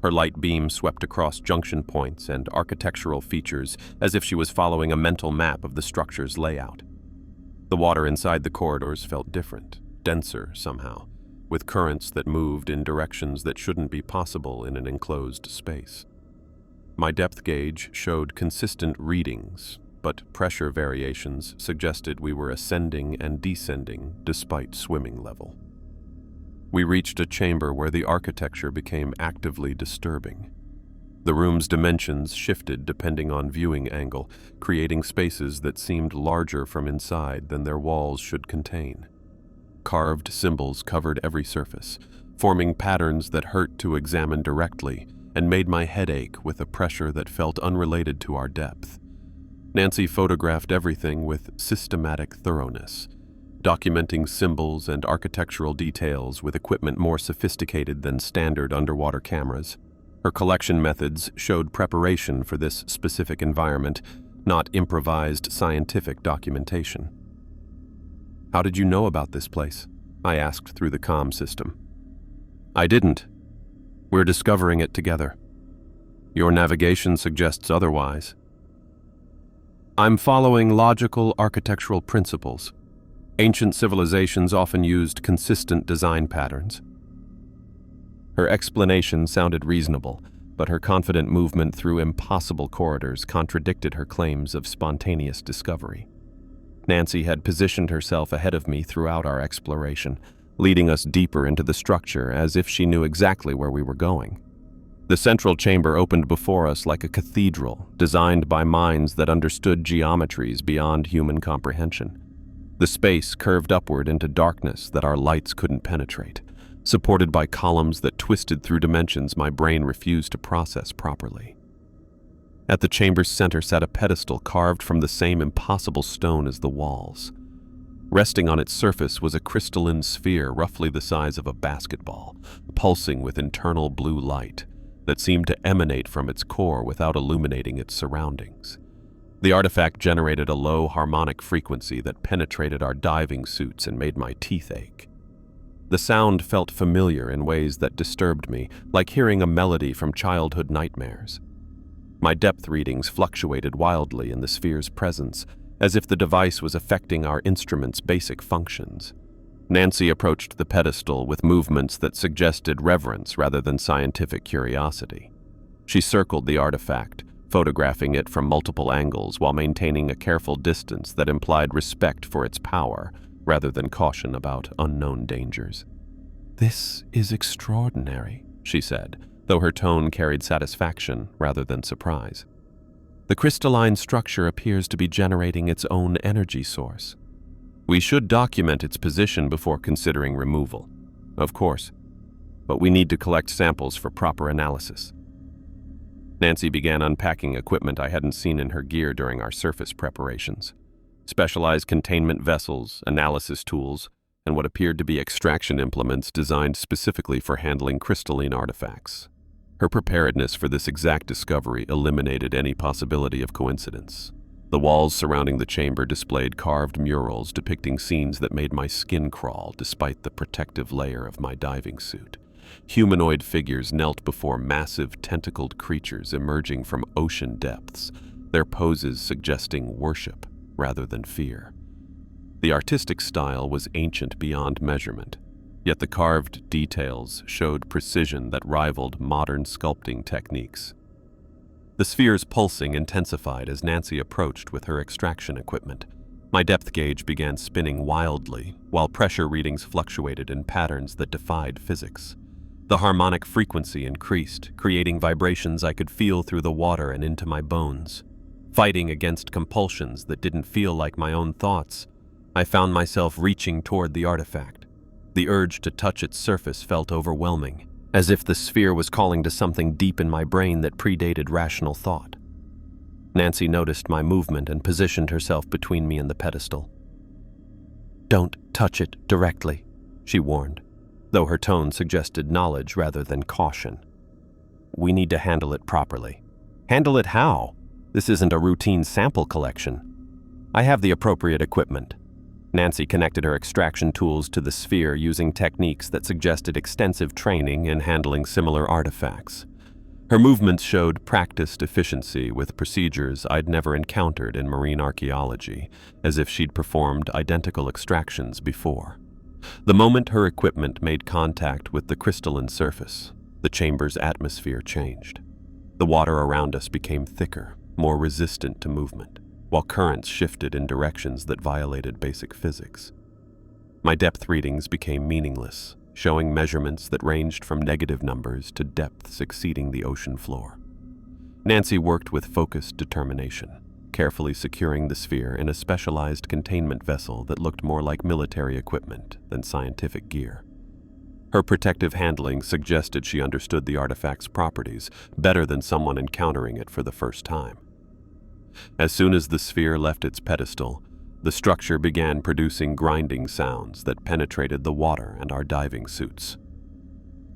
Speaker 2: Her light beam swept across junction points and architectural features as if she was following a mental map of the structure's layout. The water inside the corridors felt different, denser somehow, with currents that moved in directions that shouldn't be possible in an enclosed space. My depth gauge showed consistent readings, but pressure variations suggested we were ascending and descending despite swimming level. We reached a chamber where the architecture became actively disturbing. The room's dimensions shifted depending on viewing angle, creating spaces that seemed larger from inside than their walls should contain. Carved symbols covered every surface, forming patterns that hurt to examine directly and made my head ache with a pressure that felt unrelated to our depth. Nancy photographed everything with systematic thoroughness, documenting symbols and architectural details with equipment more sophisticated than standard underwater cameras. Her collection methods showed preparation for this specific environment, not improvised scientific documentation. "How did you know about this place?" I asked through the comm system. "I didn't. We're discovering it together. Your navigation suggests otherwise." "I'm following logical architectural principles. Ancient civilizations often used consistent design patterns." Her explanation sounded reasonable, but her confident movement through impossible corridors contradicted her claims of spontaneous discovery. Nancy had positioned herself ahead of me throughout our exploration, leading us deeper into the structure as if she knew exactly where we were going. The central chamber opened before us like a cathedral, designed by minds that understood geometries beyond human comprehension. The space curved upward into darkness that our lights couldn't penetrate, supported by columns that twisted through dimensions my brain refused to process properly. At the chamber's center sat a pedestal carved from the same impossible stone as the walls. Resting on its surface was a crystalline sphere roughly the size of a basketball, pulsing with internal blue light that seemed to emanate from its core without illuminating its surroundings. The artifact generated a low harmonic frequency that penetrated our diving suits and made my teeth ache. The sound felt familiar in ways that disturbed me, like hearing a melody from childhood nightmares. My depth readings fluctuated wildly in the sphere's presence, as if the device was affecting our instrument's basic functions. Nancy approached the pedestal with movements that suggested reverence rather than scientific curiosity. She circled the artifact, photographing it from multiple angles while maintaining a careful distance that implied respect for its power rather than caution about unknown dangers. "This is extraordinary," she said, though her tone carried satisfaction rather than surprise. "The crystalline structure appears to be generating its own energy source."
Speaker 1: We should document its position before considering removal. Of course, but we need to collect samples for proper analysis. Nancy began unpacking equipment I hadn't seen in her gear during our surface preparations. Specialized containment vessels, analysis tools, and what appeared to be extraction implements designed specifically for handling crystalline artifacts. Her preparedness for this exact discovery eliminated any possibility of coincidence. The walls surrounding the chamber displayed carved murals depicting scenes that made my skin crawl despite the protective layer of my diving suit. Humanoid figures knelt before massive tentacled creatures emerging from ocean depths, their poses suggesting worship rather than fear. The artistic style was ancient beyond measurement, yet the carved details showed precision that rivaled modern sculpting techniques. The sphere's pulsing intensified as Nancy approached with her extraction equipment. My depth gauge began spinning wildly, while pressure readings fluctuated in patterns that defied physics. The harmonic frequency increased, creating vibrations I could feel through the water and into my bones. Fighting against compulsions that didn't feel like my own thoughts, I found myself reaching toward the artifact. The urge to touch its surface felt overwhelming, as if the sphere was calling to something deep in my brain that predated rational thought. Nancy noticed my movement and positioned herself between me and the pedestal. "Don't touch it directly," she warned, though her tone suggested knowledge rather than caution. "We need to handle it properly." "Handle it how? This isn't a routine sample collection." "I have the appropriate equipment." Nancy connected her extraction tools to the sphere using techniques that suggested extensive training in handling similar artifacts. Her movements showed practiced efficiency with procedures I'd never encountered in marine archaeology, as if she'd performed identical extractions before. The moment her equipment made contact with the crystalline surface, the chamber's atmosphere changed. The water around us became thicker, more resistant to movement, while currents shifted in directions that violated basic physics. My depth readings became meaningless, showing measurements that ranged from negative numbers to depths exceeding the ocean floor. Nancy worked with focused determination, carefully securing the sphere in a specialized containment vessel that looked more like military equipment than scientific gear. Her protective handling suggested she understood the artifact's properties better than someone encountering it for the first time. As soon as the sphere left its pedestal, the structure began producing grinding sounds that penetrated the water and our diving suits.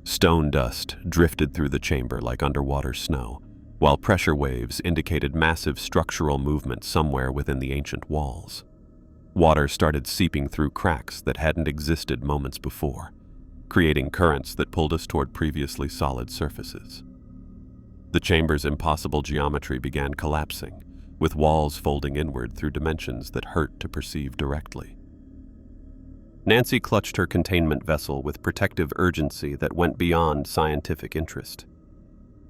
Speaker 1: Stone dust drifted through the chamber like underwater snow, while pressure waves indicated massive structural movement somewhere within the ancient walls. Water started seeping through cracks that hadn't existed moments before, creating currents that pulled us toward previously solid surfaces. The chamber's impossible geometry began collapsing, with walls folding inward through dimensions that hurt to perceive directly. Nancy clutched her containment vessel with protective urgency that went beyond scientific interest.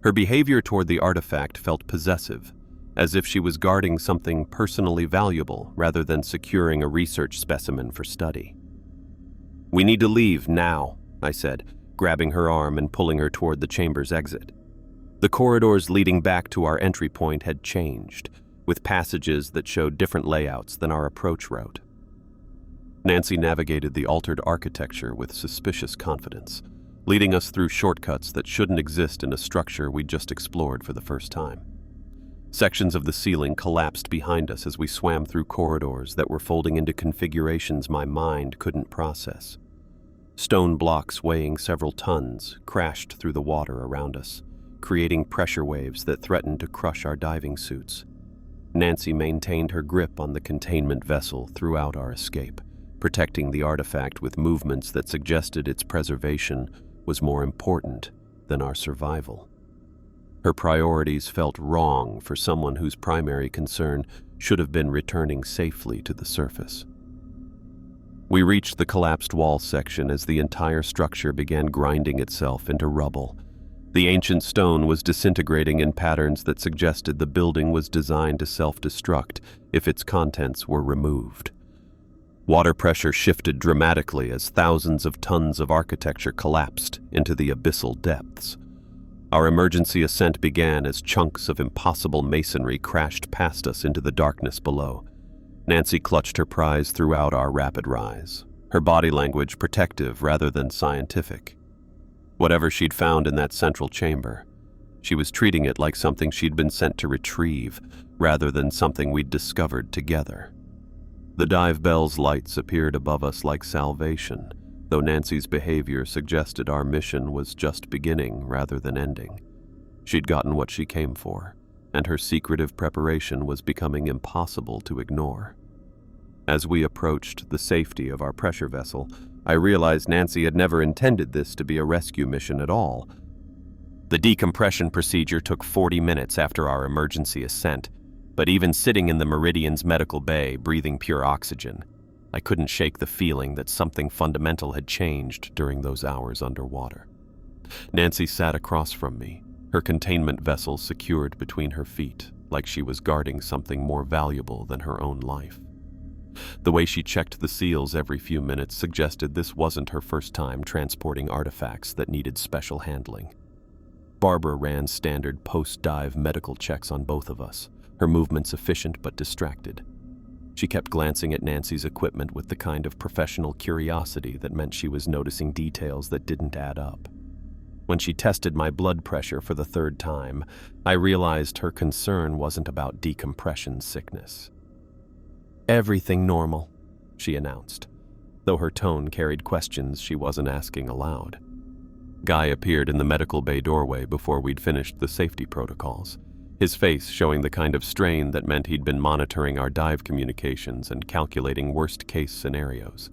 Speaker 1: Her behavior toward the artifact felt possessive, as if she was guarding something personally valuable rather than securing a research specimen for study. "We need to leave now," I said, grabbing her arm and pulling her toward the chamber's exit. The corridors leading back to our entry point had changed, with passages that showed different layouts than our approach route. Nancy navigated the altered architecture with suspicious confidence, leading us through shortcuts that shouldn't exist in a structure we'd just explored for the first time. Sections of the ceiling collapsed behind us as we swam through corridors that were folding into configurations my mind couldn't process. Stone blocks weighing several tons crashed through the water around us, creating pressure waves that threatened to crush our diving suits. Nancy maintained her grip on the containment vessel throughout our escape, protecting the artifact with movements that suggested its preservation was more important than our survival. Her priorities felt wrong for someone whose primary concern should have been returning safely to the surface. We reached the collapsed wall section as the entire structure began grinding itself into rubble. The ancient stone was disintegrating in patterns that suggested the building was designed to self-destruct if its contents were removed. Water pressure shifted dramatically as thousands of tons of architecture collapsed into the abyssal depths. Our emergency ascent began as chunks of impossible masonry crashed past us into the darkness below.
Speaker 2: Nancy clutched her prize throughout our rapid rise, her body language protective rather than scientific. Whatever she'd found in that central chamber, she was treating it like something she'd been sent to retrieve rather than something we'd discovered together. The dive bell's lights appeared above us like salvation, though Nancy's behavior suggested our mission was just beginning rather than ending. She'd gotten what she came for, and her secretive preparation was becoming impossible to ignore. As we approached the safety of our pressure vessel, I realized Nancy had never intended this to be a rescue mission at all. The decompression procedure took 40 minutes after our emergency ascent, but even sitting in the Meridian's medical bay, breathing pure oxygen, I couldn't shake the feeling that something fundamental had changed during those hours underwater. Nancy sat across from me, her containment vessel secured between her feet, like she was guarding something more valuable than her own life. The way she checked the seals every few minutes suggested this wasn't her first time transporting artifacts that needed special handling. Barbara ran standard post-dive medical checks on both of us, her movements efficient but distracted. She kept glancing at Nancy's equipment with the kind of professional curiosity that meant she was noticing details that didn't add up. When she tested my blood pressure for the third time, I realized her concern wasn't about decompression sickness. "Everything normal," she announced, though her tone carried questions she wasn't asking aloud. Guy appeared in the medical bay doorway before we'd finished the safety protocols, his face showing the kind of strain that meant he'd been monitoring our dive communications and calculating worst-case scenarios.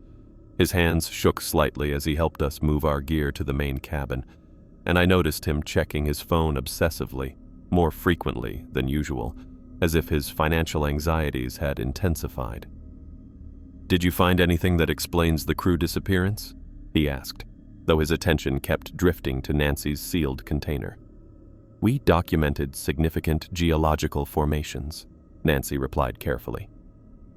Speaker 2: His hands shook slightly as he helped us move our gear to the main cabin, and I noticed him checking his phone obsessively, more frequently than usual, as if his financial anxieties had intensified. "Did you find anything that explains the crew disappearance?" he asked, though his attention kept drifting to Nancy's sealed container. "We documented significant geological formations," Nancy replied carefully.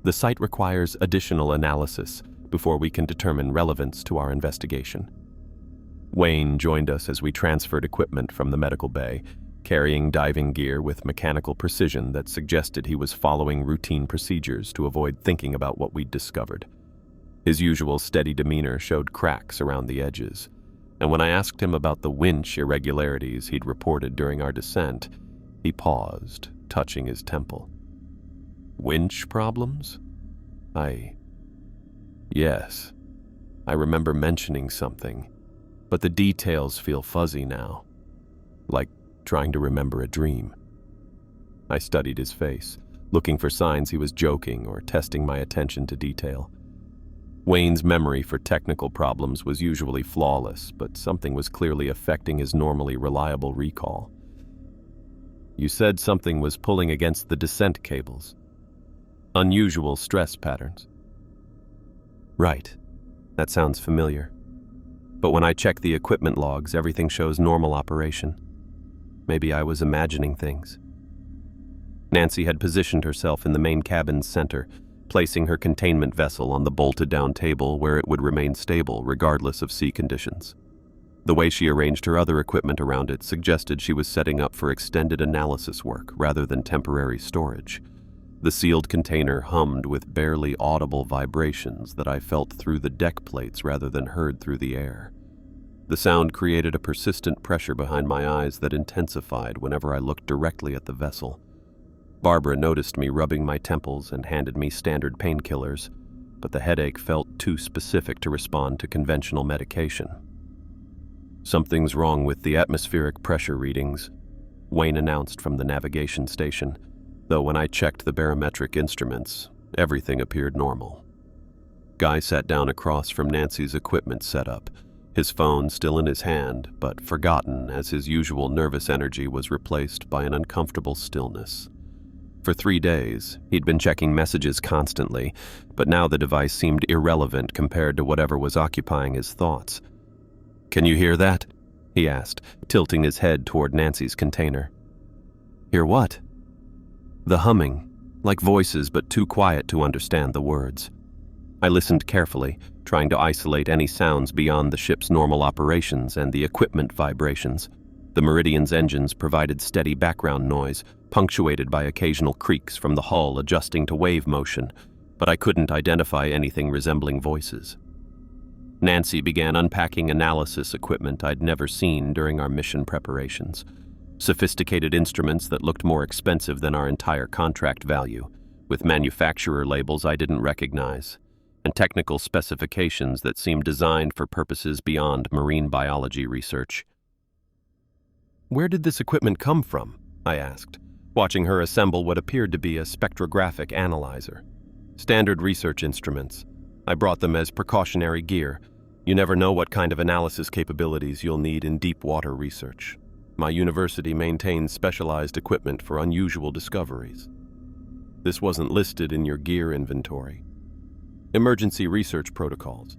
Speaker 2: "The site requires additional analysis before we can determine relevance to our investigation." Wayne joined us as we transferred equipment from the medical bay, carrying diving gear with mechanical precision that suggested he was following routine procedures to avoid thinking about what we'd discovered. His usual steady demeanor showed cracks around the edges, and when I asked him about the winch irregularities he'd reported during our descent, he paused, touching his temple. "Winch problems?" Yes. I remember mentioning something, but the details feel fuzzy now, like trying to remember a dream. I studied his face, looking for signs he was joking or testing my attention to detail. Wayne's memory for technical problems was usually flawless, but something was clearly affecting his normally reliable recall. "You said something was pulling against the descent cables. Unusual stress patterns." "Right. That sounds familiar. But when I check the equipment logs, everything shows normal operation. Maybe I was imagining things." Nancy had positioned herself in the main cabin's center, placing her containment vessel on the bolted-down table where it would remain stable regardless of sea conditions. The way she arranged her other equipment around it suggested she was setting up for extended analysis work rather than temporary storage. The sealed container hummed with barely audible vibrations that I felt through the deck plates rather than heard through the air. The sound created a persistent pressure behind my eyes that intensified whenever I looked directly at the vessel. Barbara noticed me rubbing my temples and handed me standard painkillers, but the headache felt too specific to respond to conventional medication. "Something's wrong with the atmospheric pressure readings," Wayne announced from the navigation station, though when I checked the barometric instruments, everything appeared normal. Guy sat down across from Nancy's equipment setup, his phone still in his hand, but forgotten as his usual nervous energy was replaced by an uncomfortable stillness. For 3 days, he'd been checking messages constantly, but now the device seemed irrelevant compared to whatever was occupying his thoughts. "Can you hear that?" he asked, tilting his head toward Nancy's container. "Hear what?" "The humming, like voices but too quiet to understand the words." I listened carefully, trying to isolate any sounds beyond the ship's normal operations and the equipment vibrations. The Meridian's engines provided steady background noise, punctuated by occasional creaks from the hull adjusting to wave motion. but I couldn't identify anything resembling voices. Nancy began unpacking analysis equipment I'd never seen during our mission preparations. Sophisticated instruments that looked more expensive than our entire contract value, with manufacturer labels I didn't recognize, and technical specifications that seemed designed for purposes beyond marine biology research. "Where did this equipment come from?" I asked, watching her assemble what appeared to be a spectrographic analyzer. "Standard research instruments. I brought them as precautionary gear. You never know what kind of analysis capabilities you'll need in deep water research. My university maintains specialized equipment for unusual discoveries. This wasn't listed in your gear inventory. Emergency research protocols.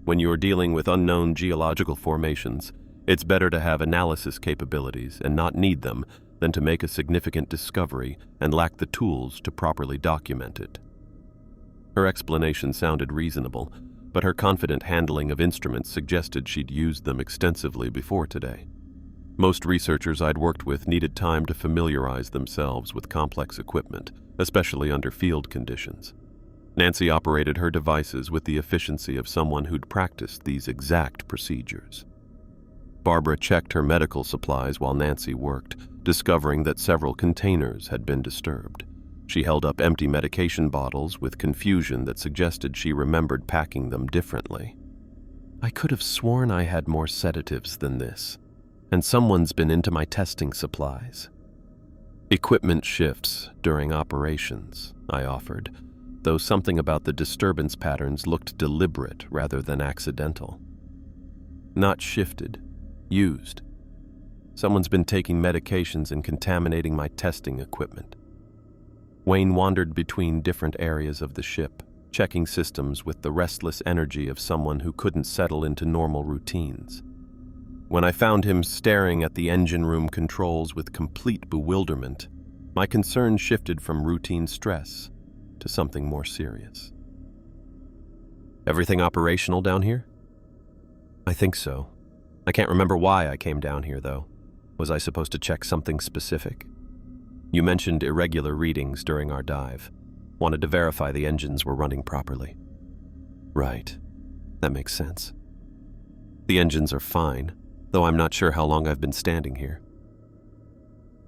Speaker 2: When you're dealing with unknown geological formations, it's better to have analysis capabilities and not need them than to make a significant discovery and lack the tools to properly document it." Her explanation sounded reasonable, but her confident handling of instruments suggested she'd used them extensively before today. Most researchers I'd worked with needed time to familiarize themselves with complex equipment, especially under field conditions. Nancy operated her devices with the efficiency of someone who'd practiced these exact procedures. Barbara checked her medical supplies while Nancy worked, discovering that several containers had been disturbed. She held up empty medication bottles with confusion that suggested she remembered packing them differently. "I could have sworn I had more sedatives than this, and someone's been into my testing supplies." "Equipment shifts during operations," I offered, though something about the disturbance patterns looked deliberate rather than accidental. "Not shifted, used. Someone's been taking medications and contaminating my testing equipment." Wayne wandered between different areas of the ship, checking systems with the restless energy of someone who couldn't settle into normal routines. When I found him staring at the engine room controls with complete bewilderment, my concern shifted from routine stress to something more serious. "Everything operational down here?" "I think so. I can't remember why I came down here, though. Was I supposed to check something specific?" "You mentioned irregular readings during our dive. Wanted to verify the engines were running properly." "Right. That makes sense. The engines are fine, though I'm not sure how long I've been standing here."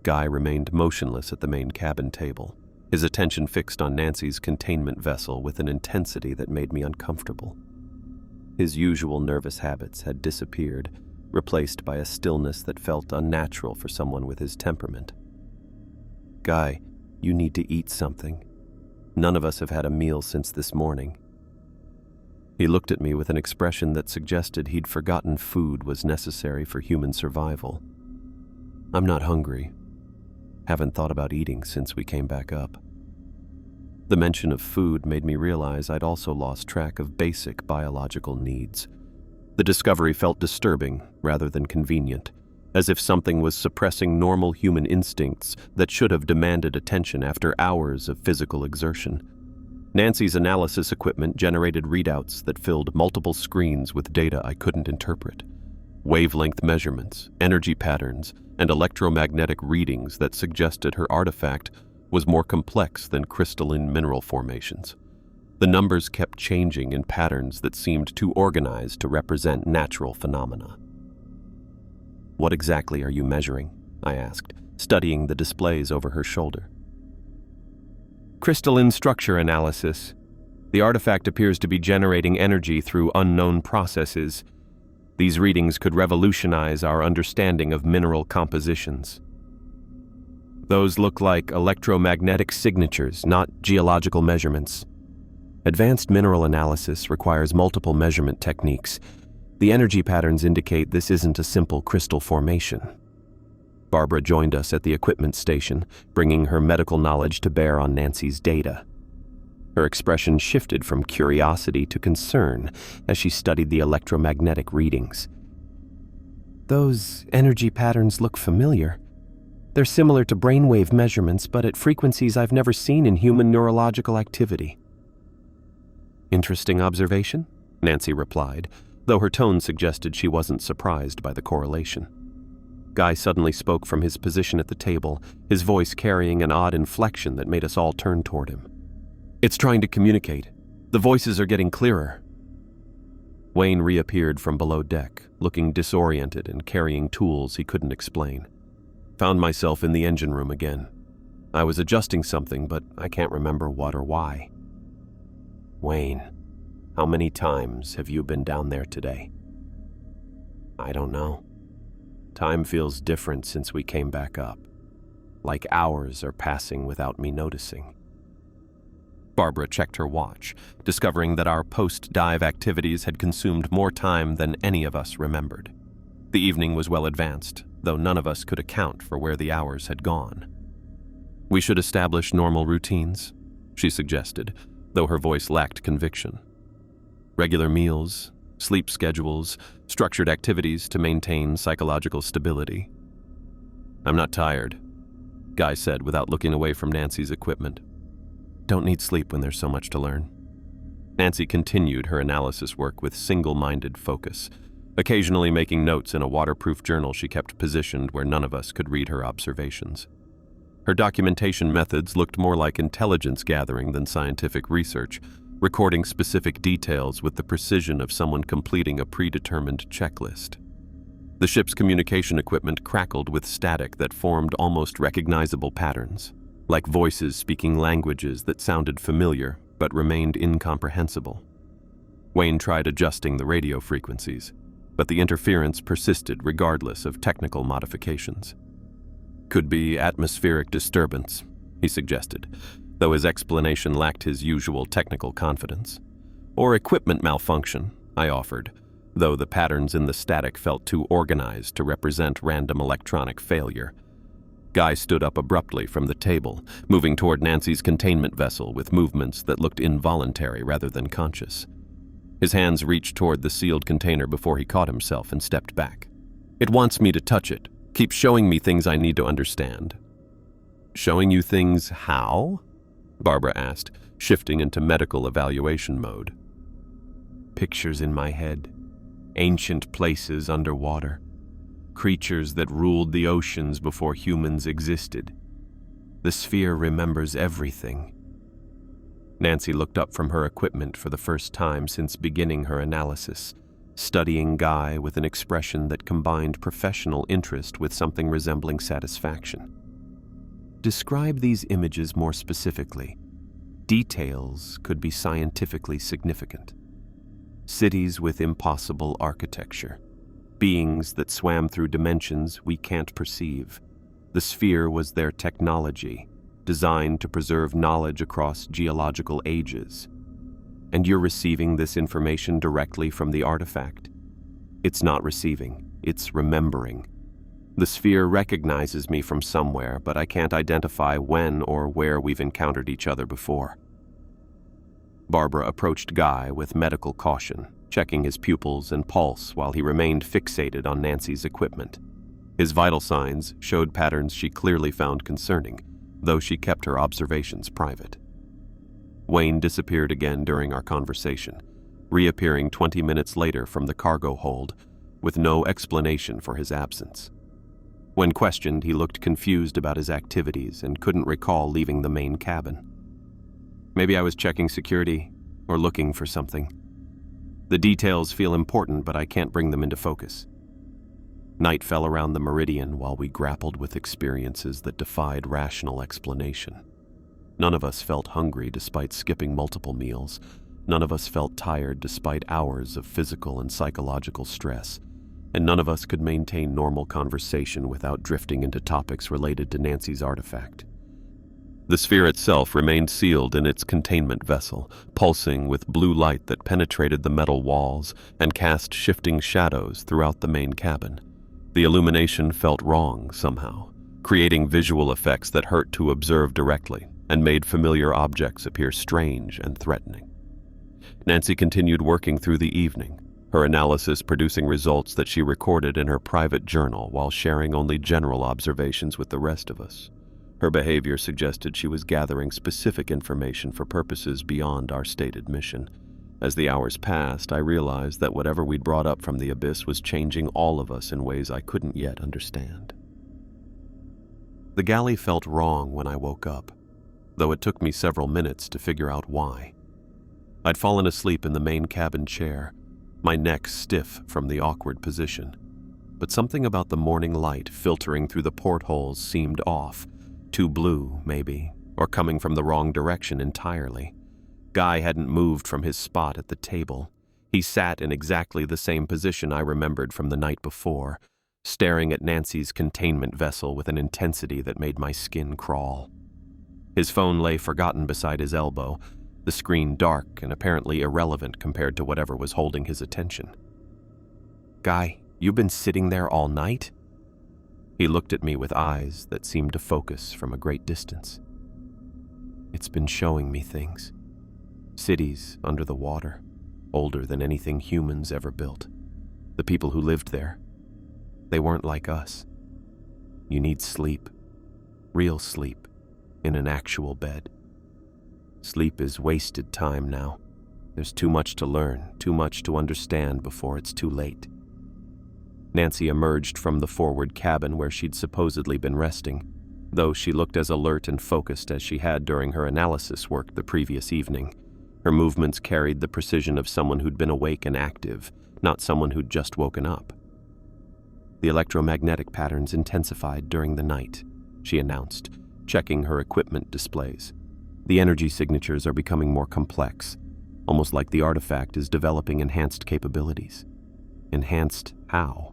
Speaker 2: Guy remained motionless at the main cabin table, his attention fixed on Nancy's containment vessel with an intensity that made me uncomfortable. His usual nervous habits had disappeared, replaced by a stillness that felt unnatural for someone with his temperament. "Guy, you need to eat something. None of us have had a meal since this morning." He looked at me with an expression that suggested he'd forgotten food was necessary for human survival. "I'm not hungry. Haven't thought about eating since we came back up." The mention of food made me realize I'd also lost track of basic biological needs. The discovery felt disturbing rather than convenient, as if something was suppressing normal human instincts that should have demanded attention after hours of physical exertion. Nancy's analysis equipment generated readouts that filled multiple screens with data I couldn't interpret. Wavelength measurements, energy patterns, and electromagnetic readings that suggested her artifact was more complex than crystalline mineral formations. The numbers kept changing in patterns that seemed too organized to represent natural phenomena. "What exactly are you measuring?" I asked, studying the displays over her shoulder.
Speaker 3: "Crystalline structure analysis. The artifact appears to be generating energy through unknown processes. These readings could revolutionize our understanding of mineral compositions." "Those look like electromagnetic signatures, not geological measurements." "Advanced mineral analysis requires multiple measurement techniques. The energy patterns indicate this isn't a simple crystal formation." Barbara joined us at the equipment station, bringing her medical knowledge to bear on Nancy's data. Her expression shifted from curiosity to concern as she studied the electromagnetic readings. "Those energy patterns look familiar. They're similar to brainwave measurements, but at frequencies I've never seen in human neurological activity." "Interesting observation," Nancy replied, though her tone suggested she wasn't surprised by the correlation. Guy suddenly spoke from his position at the table, his voice carrying an odd inflection that made us all turn toward him. It's trying to communicate. The voices are getting clearer. Wayne reappeared from below deck, looking disoriented and carrying tools he couldn't explain. Found myself in the engine room again. I was adjusting something, but I can't remember what or why.
Speaker 2: Wayne, how many times have you been down there today? I don't know. Time feels different since we came back up. Like hours are passing without me noticing.
Speaker 1: Barbara checked her watch, discovering that our post-dive activities had consumed more time than any of us remembered. The evening was well advanced, though none of us could account for where the hours had gone. We should establish normal routines, she suggested, though her voice lacked conviction. Regular meals, sleep schedules, structured activities to maintain psychological stability. I'm not tired, Guy said without looking away from Nancy's equipment. Don't need sleep when there's so much to learn. Nancy continued her analysis work with single-minded focus, occasionally making notes in a waterproof journal she kept positioned where none of us could read her observations. Her documentation methods looked more like intelligence gathering than scientific research, recording specific details with the precision of someone completing a predetermined checklist. The ship's communication equipment crackled with static that formed almost recognizable patterns, like voices speaking languages that sounded familiar but remained incomprehensible. Wayne tried adjusting the radio frequencies, but the interference persisted regardless of technical modifications. Could be atmospheric disturbance, he suggested, though his explanation lacked his usual technical confidence. Or equipment malfunction, I offered, though the patterns in the static felt too organized to represent random electronic failure. Guy stood up abruptly from the table, moving toward Nancy's containment vessel with movements that looked involuntary rather than conscious. His hands reached toward the sealed container before he caught himself and stepped back. It wants me to touch it, keeps showing me things I need to understand. Showing you things how? Barbara asked, shifting into medical evaluation mode. Pictures in my head, ancient places underwater, creatures that ruled the oceans before humans existed. The sphere remembers everything. Nancy looked up from her equipment for the first time since beginning her analysis, studying Guy with an expression that combined professional interest with something resembling satisfaction. Describe these images more specifically. Details could be scientifically significant. Cities with impossible architecture. Beings that swam through dimensions we can't perceive. The sphere was their technology, designed to preserve knowledge across geological ages. And you're receiving this information directly from the artifact? It's not receiving, it's remembering. The sphere recognizes me from somewhere, but I can't identify when or where we've encountered each other before. Barbara approached Guy with medical caution, checking his pupils and pulse while he remained fixated on Nancy's equipment. His vital signs showed patterns she clearly found concerning, though she kept her observations private. Wayne disappeared again during our conversation, reappearing 20 minutes later from the cargo hold, with no explanation for his absence. When questioned, he looked confused about his activities and couldn't recall leaving the main cabin. Maybe I was checking security or looking for something. The details feel important, but I can't bring them into focus. Night fell around the meridian while we grappled with experiences that defied rational explanation. None of us felt hungry despite skipping multiple meals. None of us felt tired despite hours of physical and psychological stress. And none of us could maintain normal conversation without drifting into topics related to Nancy's artifact. The sphere itself remained sealed in its containment vessel, pulsing with blue light that penetrated the metal walls and cast shifting shadows throughout the main cabin. The illumination felt wrong somehow, creating visual effects that hurt to observe directly and made familiar objects appear strange and threatening. Nancy continued working through the evening, her analysis producing results that she recorded in her private journal while sharing only general observations with the rest of us. Her behavior suggested she was gathering specific information for purposes beyond our stated mission. As the hours passed, I realized that whatever we'd brought up from the abyss was changing all of us in ways I couldn't yet understand. The galley felt wrong when I woke up. though it took me several minutes to figure out why. I'd fallen asleep in the main cabin chair, my neck stiff from the awkward position. But something about the morning light filtering through the portholes seemed off, too blue, maybe, or coming from the wrong direction entirely. Guy hadn't moved from his spot at the table. He sat in exactly the same position I remembered from the night before, staring at Nancy's containment vessel with an intensity that made my skin crawl. His phone lay forgotten beside his elbow, the screen dark and apparently irrelevant compared to whatever was holding his attention. "Guy, you've been sitting there all night?" He looked at me with eyes that seemed to focus from a great distance. "It's been showing me things. Cities under the water, older than anything humans ever built. The people who lived there, they weren't like us. You need sleep, real sleep, in an actual bed. Sleep is wasted time now. There's too much to learn, too much to understand before it's too late." Nancy emerged from the forward cabin where she'd supposedly been resting, though she looked as alert and focused as she had during her analysis work the previous evening. Her movements carried the precision of someone who'd been awake and active, not someone who'd just woken up. "The electromagnetic patterns intensified during the night," she announced, checking her equipment displays. "The energy signatures are becoming more complex, almost like the artifact is developing enhanced capabilities." "Enhanced how?"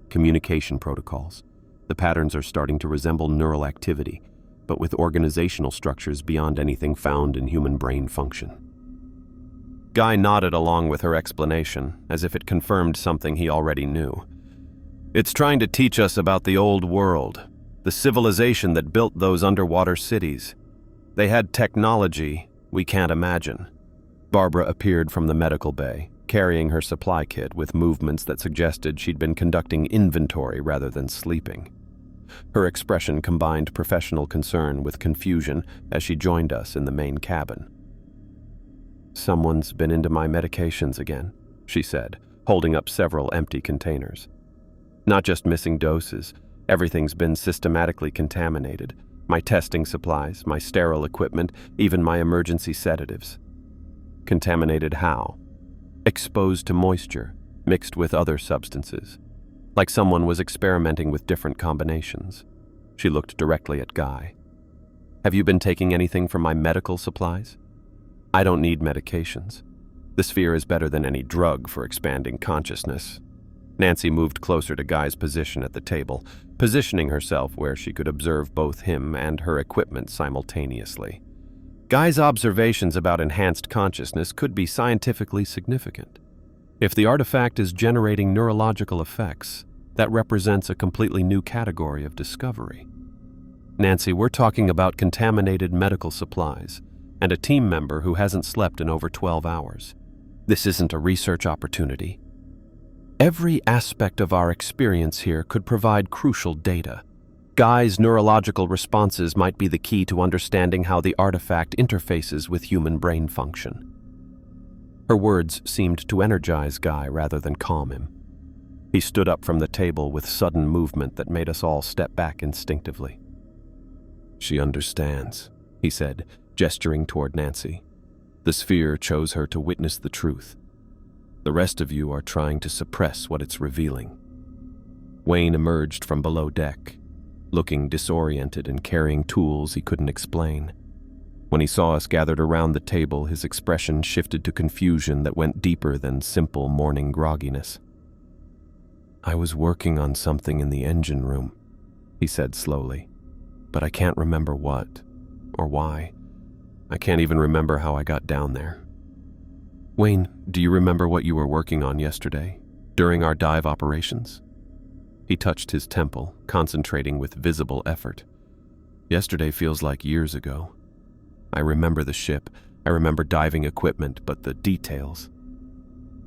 Speaker 1: "Communication protocols. The patterns are starting to resemble neural activity, but with organizational structures beyond anything found in human brain function." Guy nodded along with her explanation, as if it confirmed something he already knew. "It's trying to teach us about the old world, the civilization that built those underwater cities. They had technology we can't imagine." Barbara appeared from the medical bay, carrying her supply kit with movements that suggested she'd been conducting inventory rather than sleeping. Her expression combined professional concern with confusion as she joined us in the main cabin. "Someone's been into my medications again," she said, holding up several empty containers. "Not just missing doses, everything's been systematically contaminated. My testing supplies, my sterile equipment, even my emergency sedatives." "Contaminated how?" "Exposed to moisture, mixed with other substances. Like someone was experimenting with different combinations." She looked directly at Guy. "Have you been taking anything from my medical supplies?" "I don't need medications. The sphere is better than any drug for expanding consciousness." Nancy moved closer to Guy's position at the table, positioning herself where she could observe both him and her equipment simultaneously. Guy's observations about enhanced consciousness could be scientifically significant. If the artifact is generating neurological effects, that represents a completely new category of discovery. "Nancy, we're talking about contaminated medical supplies and a team member who hasn't slept in over 12 hours. This isn't a research opportunity. Every aspect of our experience here could provide crucial data. Guy's neurological responses might be the key to understanding how the artifact interfaces with human brain function." Her words seemed to energize Guy rather than calm him. He stood up from the table with sudden movement that made us all step back instinctively. "She understands," he said, gesturing toward Nancy. "The sphere chose her to witness the truth. The rest of you are trying to suppress what it's revealing." Wayne emerged from below deck, looking disoriented and carrying tools he couldn't explain. When he saw us gathered around the table, his expression shifted to confusion that went deeper than simple morning grogginess. "I was working on something in the engine room," he said slowly, "but I can't remember what or why. I can't even remember how I got down there." "Wayne, do you remember what you were working on yesterday, during our dive operations?" He touched his temple, concentrating with visible effort. "Yesterday feels like years ago. I remember the ship, I remember diving equipment, but the details..."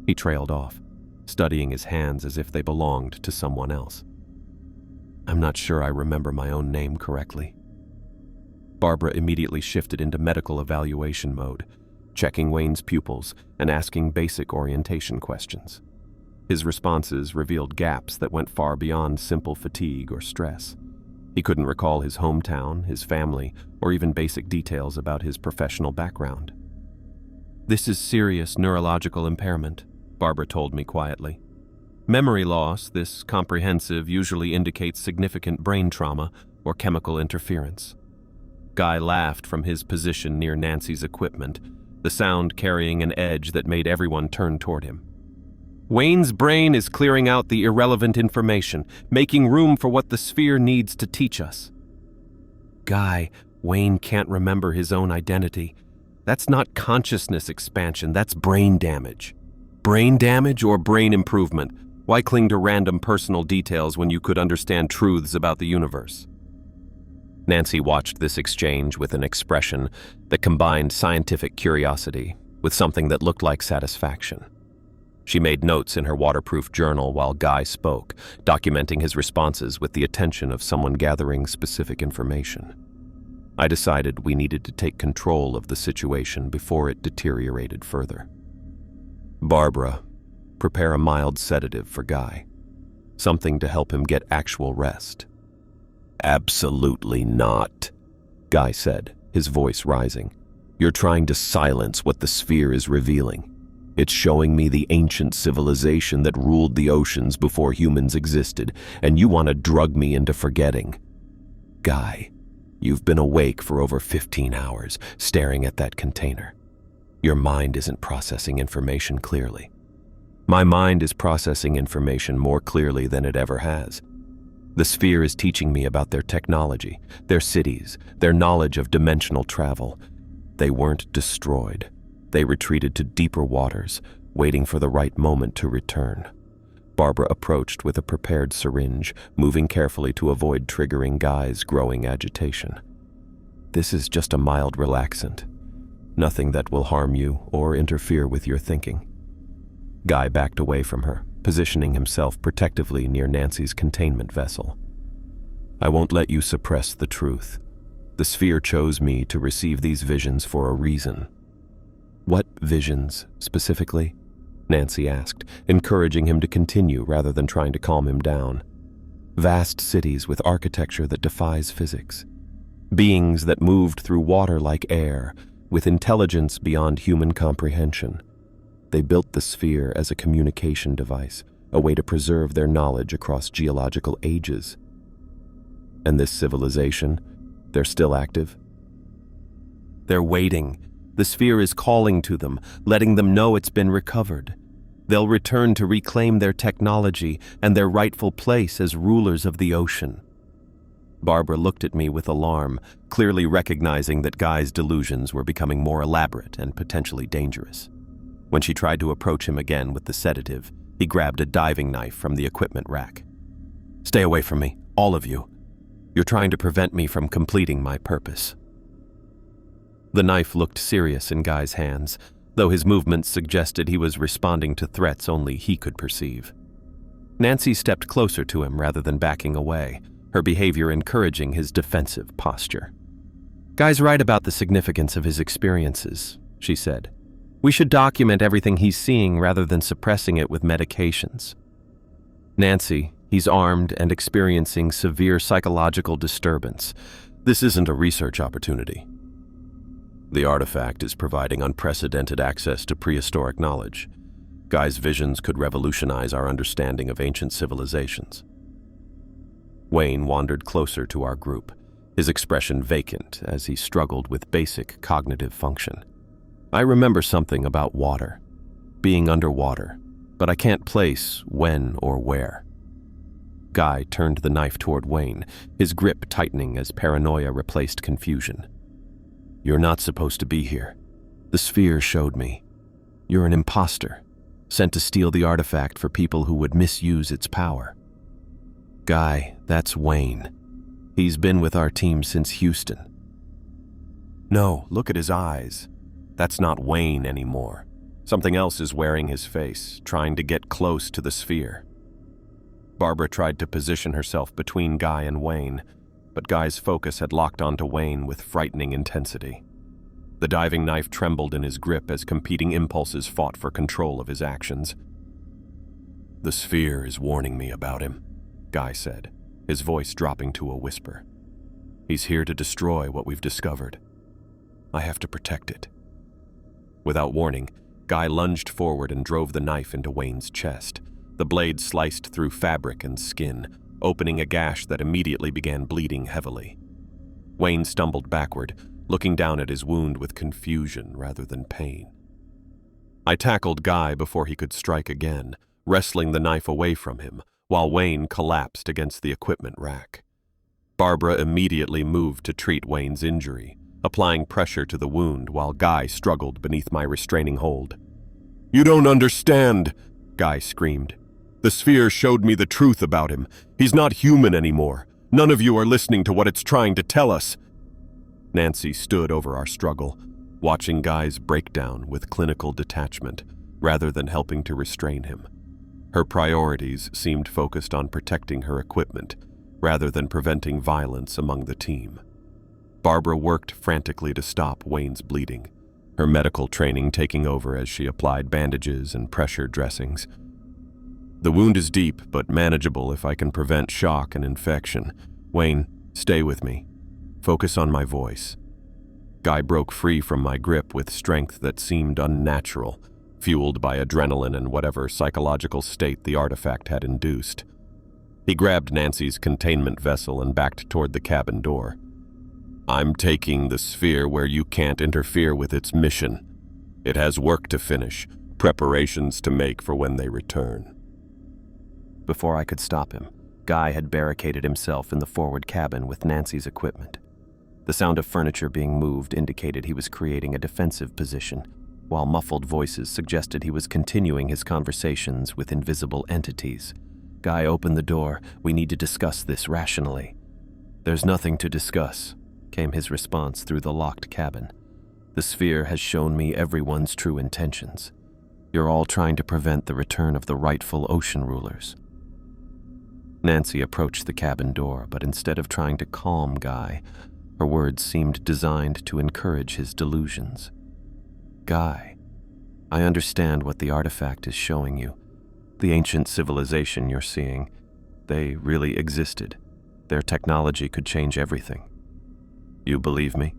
Speaker 1: He trailed off, studying his hands as if they belonged to someone else. "I'm not sure I remember my own name correctly." Barbara immediately shifted into medical evaluation mode, checking Wayne's pupils and asking basic orientation questions. His responses revealed gaps that went far beyond simple fatigue or stress.
Speaker 3: He couldn't recall his hometown, his family, or even basic details about his professional background. "This is serious neurological impairment," Barbara told me quietly. "Memory loss, this comprehensive, usually indicates significant brain trauma or chemical interference." Guy laughed from his position near Nancy's equipment, the sound carrying an edge that made everyone turn toward him. "Wayne's brain is clearing out the irrelevant information, making room for what the sphere needs to teach us." "Guy, Wayne can't remember his own identity. That's not consciousness expansion, that's brain damage." "Brain damage or brain improvement? Why cling to random personal details when you could understand truths about the universe?" Nancy watched this exchange with an expression that combined scientific curiosity with something that looked like satisfaction. She made notes in her waterproof journal while Guy spoke, documenting his responses with the attention of someone gathering specific information. I decided we needed to take control of the situation before it deteriorated further. "Barbara, prepare a mild sedative for Guy. Something to help him get actual rest." "Absolutely not," Guy said, his voice rising. "You're trying to silence what the sphere is revealing. It's showing me the ancient civilization that ruled the oceans before humans existed, and you want to drug me into forgetting. Guy, you've been awake for over 15 hours, staring at that container. Your mind isn't processing information clearly. My mind is processing information more clearly than it ever has. The sphere is teaching me about their technology, their cities, their knowledge of dimensional travel. They weren't destroyed. They retreated to deeper waters, waiting for the right moment to return." Barbara approached with a prepared syringe, moving carefully to avoid triggering Guy's growing agitation. "This is just a mild relaxant. Nothing that will harm you or interfere with your thinking." Guy backed away from her, positioning himself protectively near Nancy's containment vessel. "I won't let you suppress the truth. The sphere chose me to receive these visions for a reason." "What visions, specifically?" Nancy asked, encouraging him to continue rather than trying to calm him down. "Vast cities with architecture that defies physics. Beings that moved through water like air, with intelligence beyond human comprehension. They built the sphere as a communication device, a way to preserve their knowledge across geological ages. And this civilization, they're still active? They're waiting. The sphere is calling to them, letting them know it's been recovered. They'll return to reclaim their technology and their rightful place as rulers of the ocean." Barbara looked at me with alarm, clearly recognizing that Guy's delusions were becoming more elaborate and potentially dangerous. When she tried to approach him again with the sedative, he grabbed a diving knife from the equipment rack. "Stay away from me, all of you. You're trying to prevent me from completing my purpose." The knife looked serious in Guy's hands, though his movements suggested he was responding to threats only he could perceive. Nancy stepped closer to him rather than backing away, her behavior encouraging his defensive posture. "Guy's right about the significance of his experiences," she said. "We should document everything he's seeing rather than suppressing it with medications. Nancy, he's armed and experiencing severe psychological disturbance. This isn't a research opportunity. The artifact is providing unprecedented access to prehistoric knowledge. Guy's visions could revolutionize our understanding of ancient civilizations." Wayne wandered closer to our group, his expression vacant as he struggled with basic cognitive function. "I remember something about water, being underwater, but I can't place when or where." Guy turned the knife toward Wayne, his grip tightening as paranoia replaced confusion. "You're not supposed to be here. The sphere showed me. You're an imposter, sent to steal the artifact for people who would misuse its power." "Guy, that's Wayne. He's been with our team since Houston." "No, look at his eyes. That's not Wayne anymore. Something else is wearing his face, trying to get close to the sphere." Barbara tried to position herself between Guy and Wayne, but Guy's focus had locked onto Wayne with frightening intensity. The diving knife trembled in his grip as competing impulses fought for control of his actions. "The sphere is warning me about him," Guy said,
Speaker 2: his voice dropping to a whisper. "He's here to destroy what we've discovered. I have to protect it." Without warning, Guy lunged forward and drove the knife into Wayne's chest. The blade sliced through fabric and skin, opening a gash that immediately began bleeding heavily. Wayne stumbled backward, looking down at his wound with confusion rather than pain. I tackled Guy before he could strike again, wrestling the knife away from him, while Wayne collapsed against the equipment rack. Barbara immediately moved to treat Wayne's injury, applying pressure to the wound while Guy struggled beneath my restraining hold. "You don't understand," Guy screamed. "The sphere showed me the truth about him. He's not human anymore. None of you are listening to what it's trying to tell us." Nancy stood over our struggle, watching Guy's breakdown with clinical detachment, rather than helping to restrain him. Her priorities seemed focused on protecting her equipment, rather than preventing violence among the team. Barbara worked frantically to stop Wayne's bleeding, her medical training taking over as she applied bandages and pressure dressings. "The wound is deep, but manageable if I can prevent shock and infection. Wayne, stay with me. Focus on my voice." Guy broke free from my grip with strength that seemed unnatural, fueled by adrenaline and whatever psychological state the artifact had induced. He grabbed Nancy's containment vessel and backed toward the cabin door. "I'm taking the sphere where you can't interfere with its mission. It has work to finish, preparations to make for when they return." Before I could stop him, Guy had barricaded himself in the forward cabin with Nancy's equipment. The sound of furniture being moved indicated he was creating a defensive position, while muffled voices suggested he was continuing his conversations with invisible entities. Guy opened the door. "We need to discuss this rationally." "There's nothing to discuss," came his response through the locked cabin. "The sphere has shown me everyone's true intentions. You're all trying to prevent the return of the rightful ocean rulers." Nancy approached the cabin door, but instead of trying to calm Guy, her words seemed designed to encourage his delusions. "Guy, I understand what the artifact is showing you. The ancient civilization you're seeing, they really existed. Their technology could change everything. You believe me?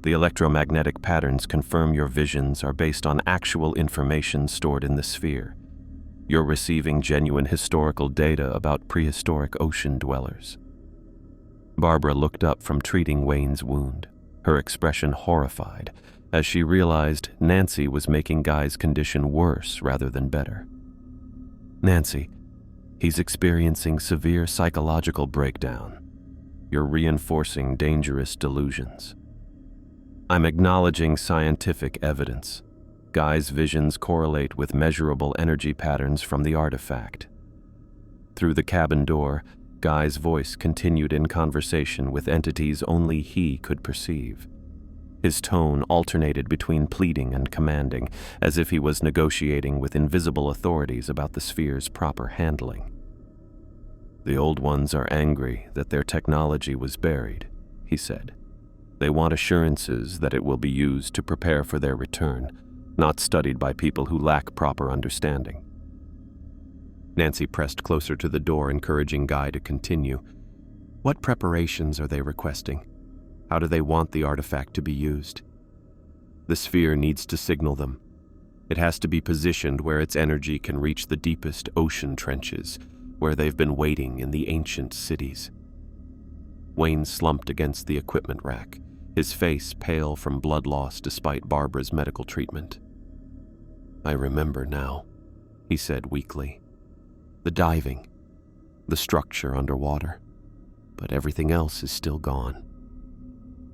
Speaker 2: The electromagnetic patterns confirm your visions are based on actual information stored in the sphere. You're receiving genuine historical data about prehistoric ocean dwellers." Barbara looked up from treating Wayne's wound, her expression horrified, as she realized Nancy was making Guy's condition worse rather than better. "Nancy, he's experiencing severe psychological breakdown. You're reinforcing dangerous delusions." "I'm acknowledging scientific evidence. Guy's visions correlate with measurable energy patterns from the artifact." Through the cabin door, Guy's voice continued in conversation with entities only he could perceive. His tone alternated between pleading and commanding, as if he was negotiating with invisible authorities about the sphere's proper handling. "The old ones are angry that their technology was buried," he said. "They want assurances that it will be used to prepare for their return, not studied by people who lack proper understanding." Nancy pressed closer to the door, encouraging Guy to continue. "What preparations are they requesting? How do they want the artifact to be used?" "The sphere needs to signal them. It has to be positioned where its energy can reach the deepest ocean trenches, where they've been waiting in the ancient cities." Wayne slumped against the equipment rack, his face pale from blood loss despite Barbara's medical treatment. "I remember now," he said weakly. "The diving, the structure underwater, but everything else is still gone."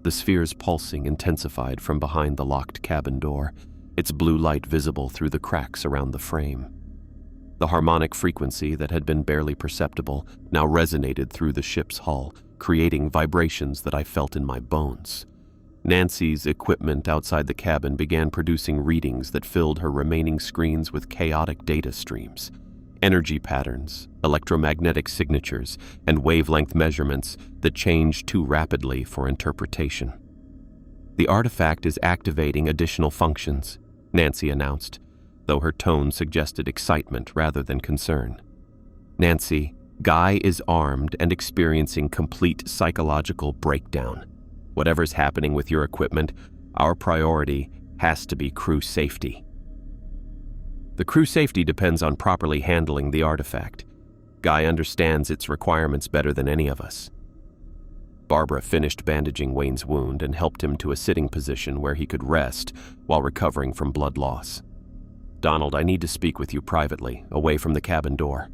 Speaker 2: The sphere's pulsing intensified from behind the locked cabin door, its blue light visible through the cracks around the frame. The harmonic frequency that had been barely perceptible now resonated through the ship's hull, creating vibrations that I felt in my bones. Nancy's equipment outside the cabin began producing readings that filled her remaining screens with chaotic data streams. Energy patterns, electromagnetic signatures, and wavelength measurements that changed too rapidly for interpretation. "The artifact is activating additional functions," Nancy announced, though her tone suggested excitement rather than concern. "Nancy,
Speaker 3: Guy is armed and experiencing complete psychological breakdown. Whatever's happening with your equipment, our priority has to be crew safety. The crew safety depends on properly handling the artifact. Guy understands its requirements better than any of us. Barbara finished bandaging Wayne's wound and helped him to a sitting position where he could rest while recovering from blood loss. "Donald, I need to speak with you privately, away from the cabin door."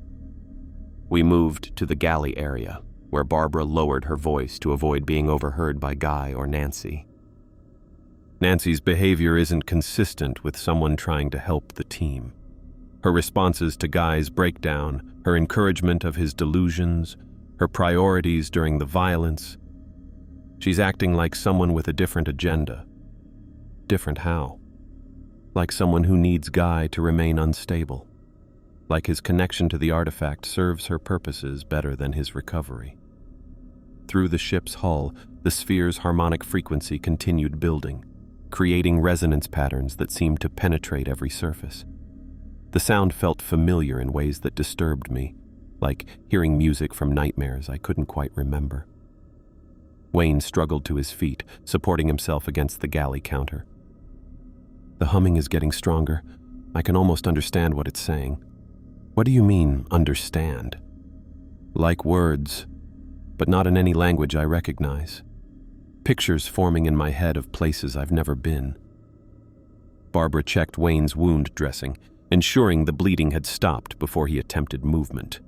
Speaker 3: We moved to the galley area, where Barbara lowered her voice to avoid being overheard by Guy or Nancy.
Speaker 1: Nancy's behavior isn't consistent with someone trying to help the team. Her responses to Guy's breakdown, her encouragement of his delusions, her priorities during the violence. She's acting like someone with a different agenda. Different how? Like someone who needs Guy to remain unstable. Like his connection to the artifact serves her purposes better than his recovery. Through the ship's hull, the sphere's harmonic frequency continued building, creating resonance patterns that seemed to penetrate every surface. The sound felt familiar in ways that disturbed me, like hearing music from nightmares I couldn't quite remember. Wayne struggled to his feet, supporting himself against the galley counter. "The humming is getting stronger. I can almost understand what it's saying." "What do you mean, understand?" "Like words, but not in any language I recognize. Pictures forming in my head of places I've never been." Barbara checked Wayne's wound dressing, ensuring the bleeding had stopped before he attempted movement.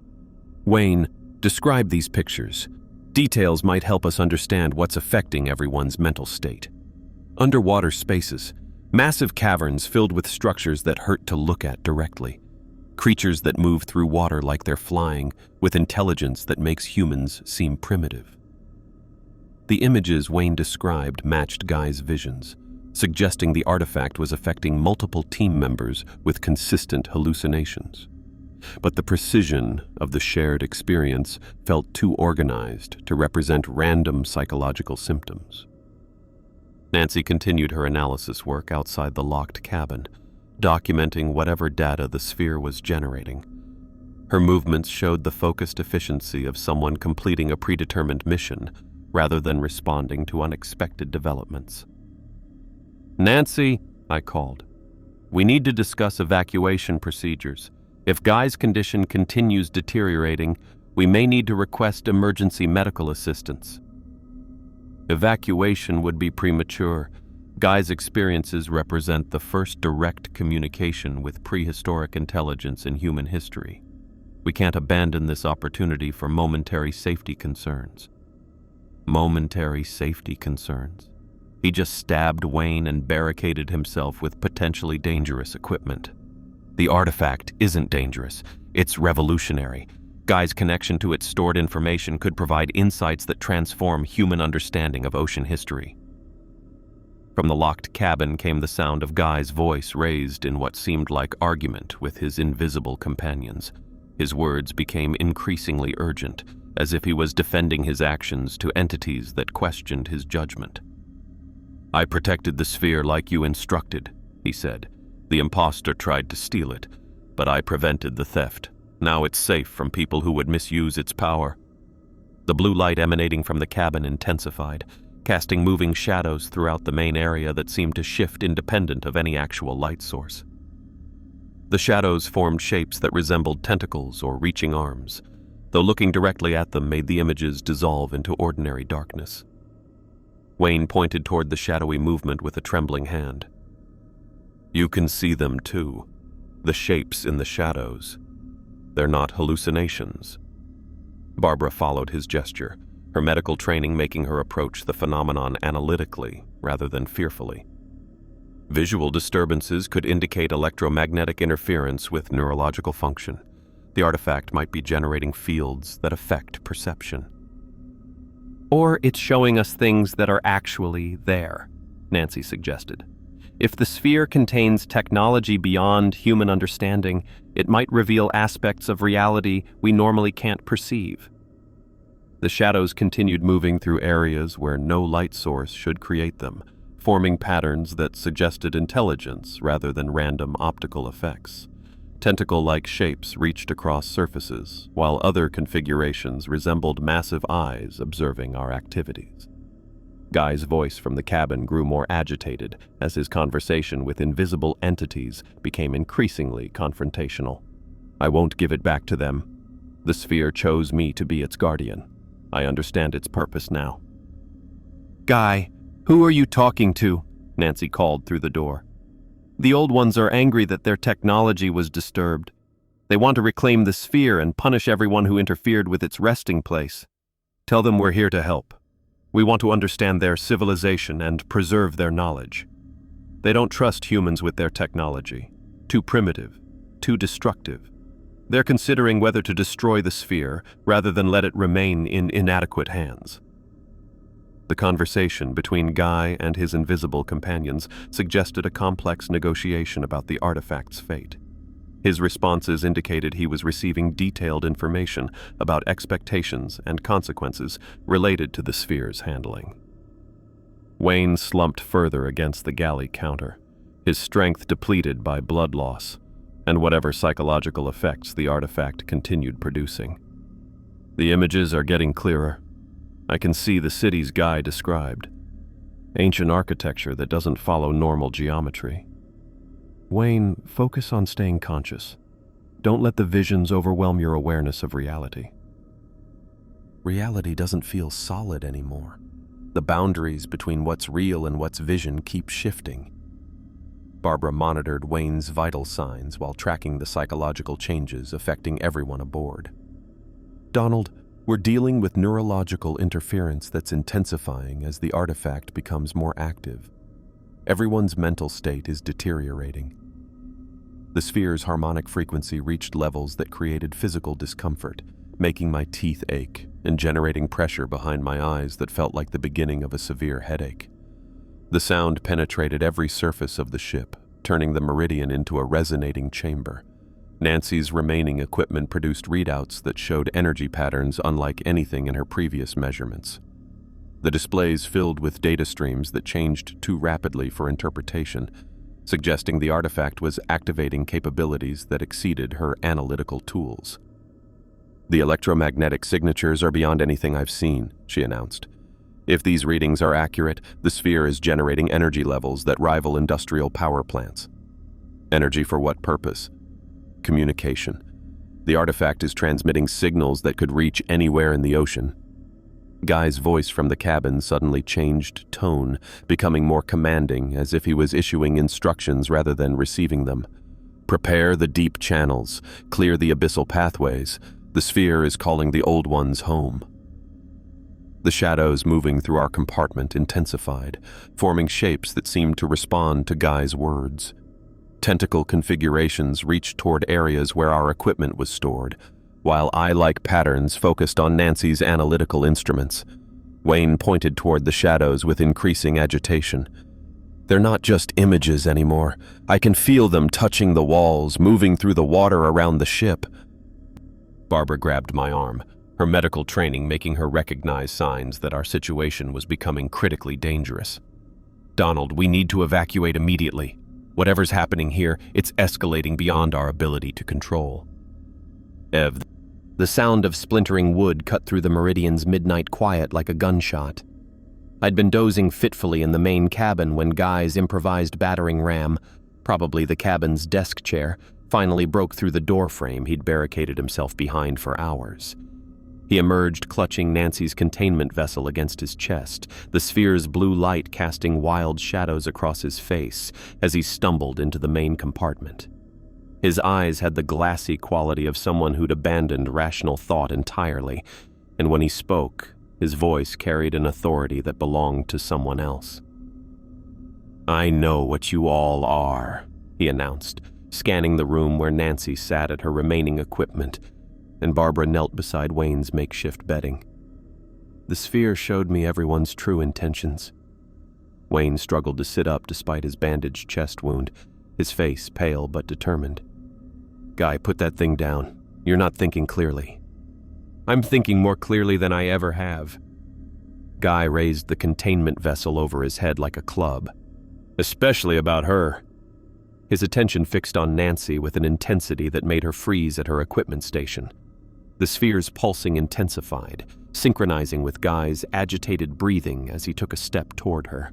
Speaker 1: "Wayne, describe these pictures. Details might help us understand what's affecting everyone's mental state." "Underwater spaces. Massive caverns filled with structures that hurt to look at directly. Creatures that move through water like they're flying, with intelligence that makes humans seem primitive." The images Wayne described matched Guy's visions, suggesting the artifact was affecting multiple team members with consistent hallucinations. But the precision of the shared experience felt too organized to represent random psychological symptoms. Nancy continued her analysis work outside the locked cabin, documenting whatever data the sphere was generating. Her movements showed the focused efficiency of someone completing a predetermined mission rather than responding to unexpected developments. "Nancy," I called, "we need to discuss evacuation procedures. If Guy's condition continues deteriorating, we may need to request emergency medical assistance." "Evacuation would be premature. Guy's experiences represent the first direct communication with prehistoric intelligence in human history. We can't abandon this opportunity for momentary safety concerns." Momentary safety concerns? He just stabbed Wayne and barricaded himself with potentially dangerous equipment. The artifact isn't dangerous. It's revolutionary. Guy's connection to its stored information could provide insights that transform human understanding of ocean history. From the locked cabin came the sound of Guy's voice raised in what seemed like argument with his invisible companions. His words became increasingly urgent, as if he was defending his actions to entities that questioned his judgment. "I protected the sphere like you instructed," he said. "The imposter tried to steal it, but I prevented the theft. Now it's safe from people who would misuse its power." The blue light emanating from the cabin intensified, casting moving shadows throughout the main area that seemed to shift independent of any actual light source. The shadows formed shapes that resembled tentacles or reaching arms, though looking directly at them made the images dissolve into ordinary darkness. Wayne pointed toward the shadowy movement with a trembling hand. "You can see them too, the shapes in the shadows. They're not hallucinations." Barbara followed his gesture, her medical training making her approach the phenomenon analytically rather than fearfully. Visual disturbances could indicate electromagnetic interference with neurological function. The artifact might be generating fields that affect perception. "Or it's showing us things that are actually there," Nancy suggested. "If the sphere contains technology beyond human understanding, it might reveal aspects of reality we normally can't perceive." The shadows continued moving through areas where no light source should create them, forming patterns that suggested intelligence rather than random optical effects. Tentacle-like shapes reached across surfaces, while other configurations resembled massive eyes observing our activities. Guy's voice from the cabin grew more agitated as his conversation with invisible entities became increasingly confrontational. I won't give it back to them. The sphere chose me to be its guardian. I understand its purpose now.
Speaker 3: Guy, who are you talking to? Nancy called through the door. The old ones are angry that their technology was disturbed. They want to reclaim the sphere and punish everyone who interfered with its resting place. Tell them we're here to help. We want to understand their civilization and preserve their knowledge. They don't trust humans with their technology. Too primitive, too destructive. They're considering whether to destroy the sphere rather than let it remain in inadequate hands. The conversation between Guy and his invisible companions suggested a complex negotiation about the artifact's fate. His responses indicated he was receiving detailed information about expectations and consequences related to the sphere's handling. Wayne slumped further against the galley counter, his strength depleted by blood loss and whatever psychological effects the artifact continued producing. The images are getting clearer. I can see the cities Guy described. Ancient architecture that doesn't follow normal geometry. Wayne, focus on staying conscious. Don't let the visions overwhelm your awareness of reality.
Speaker 2: Reality doesn't feel solid anymore. The boundaries between what's real and what's vision keep shifting. Barbara monitored Wayne's vital signs while tracking the psychological changes affecting everyone aboard. Donald, we're dealing with neurological interference that's intensifying as the artifact becomes more active. Everyone's mental state is deteriorating. The sphere's harmonic frequency reached levels that created physical discomfort, making my teeth ache and generating pressure behind my eyes that felt like the beginning of a severe headache. The sound penetrated every surface of the ship, turning the meridian into a resonating chamber. Nancy's remaining equipment produced readouts that showed energy patterns unlike anything in her previous measurements. The displays filled with data streams that changed too rapidly for interpretation, suggesting the artifact was activating capabilities that exceeded her analytical tools. The electromagnetic signatures are beyond anything I've seen, she announced. If these readings are accurate, the sphere is generating energy levels that rival industrial power plants. Energy for what purpose? Communication. The artifact is transmitting signals that could reach anywhere in the ocean. Guy's voice from the cabin suddenly changed tone, becoming more commanding, as if he was issuing instructions rather than receiving them. Prepare the deep channels, clear the abyssal pathways. The sphere is calling the old ones home. The shadows moving through our compartment intensified, forming shapes that seemed to respond to Guy's words. Tentacle configurations reached toward areas where our equipment was stored, while eye-like patterns focused on Nancy's analytical instruments. Wayne pointed toward the shadows with increasing agitation. They're not just images anymore. I can feel them touching the walls, moving through the water around the ship. Barbara grabbed my arm, her medical training making her recognize signs that our situation was becoming critically dangerous. Donald, we need to evacuate immediately. Whatever's happening here, it's escalating beyond our ability to control. Ev. The sound of splintering wood cut through the Meridian's midnight quiet like a gunshot. I'd been dozing fitfully in the main cabin when Guy's improvised battering ram, probably the cabin's desk chair, finally broke through the door frame he'd barricaded himself behind for hours. He emerged clutching Nancy's containment vessel against his chest, the sphere's blue light casting wild shadows across his face as he stumbled into the main compartment. His eyes had the glassy quality of someone who'd abandoned rational thought entirely, and when he spoke, his voice carried an authority that belonged to someone else. "I know what you all are," he announced, scanning the room where Nancy sat at her remaining equipment, and Barbara knelt beside Wayne's makeshift bedding. The sphere showed me everyone's true intentions. Wayne struggled to sit up despite his bandaged chest wound, his face pale but determined. "Guy, put that thing down. You're not thinking clearly." "I'm thinking more clearly than I ever have." Guy raised the containment vessel over his head like a club. "Especially about her."
Speaker 3: his attention fixed on Nancy with an intensity that made her freeze at her equipment station. The sphere's pulsing intensified, synchronizing with Guy's agitated breathing as he took a step toward her.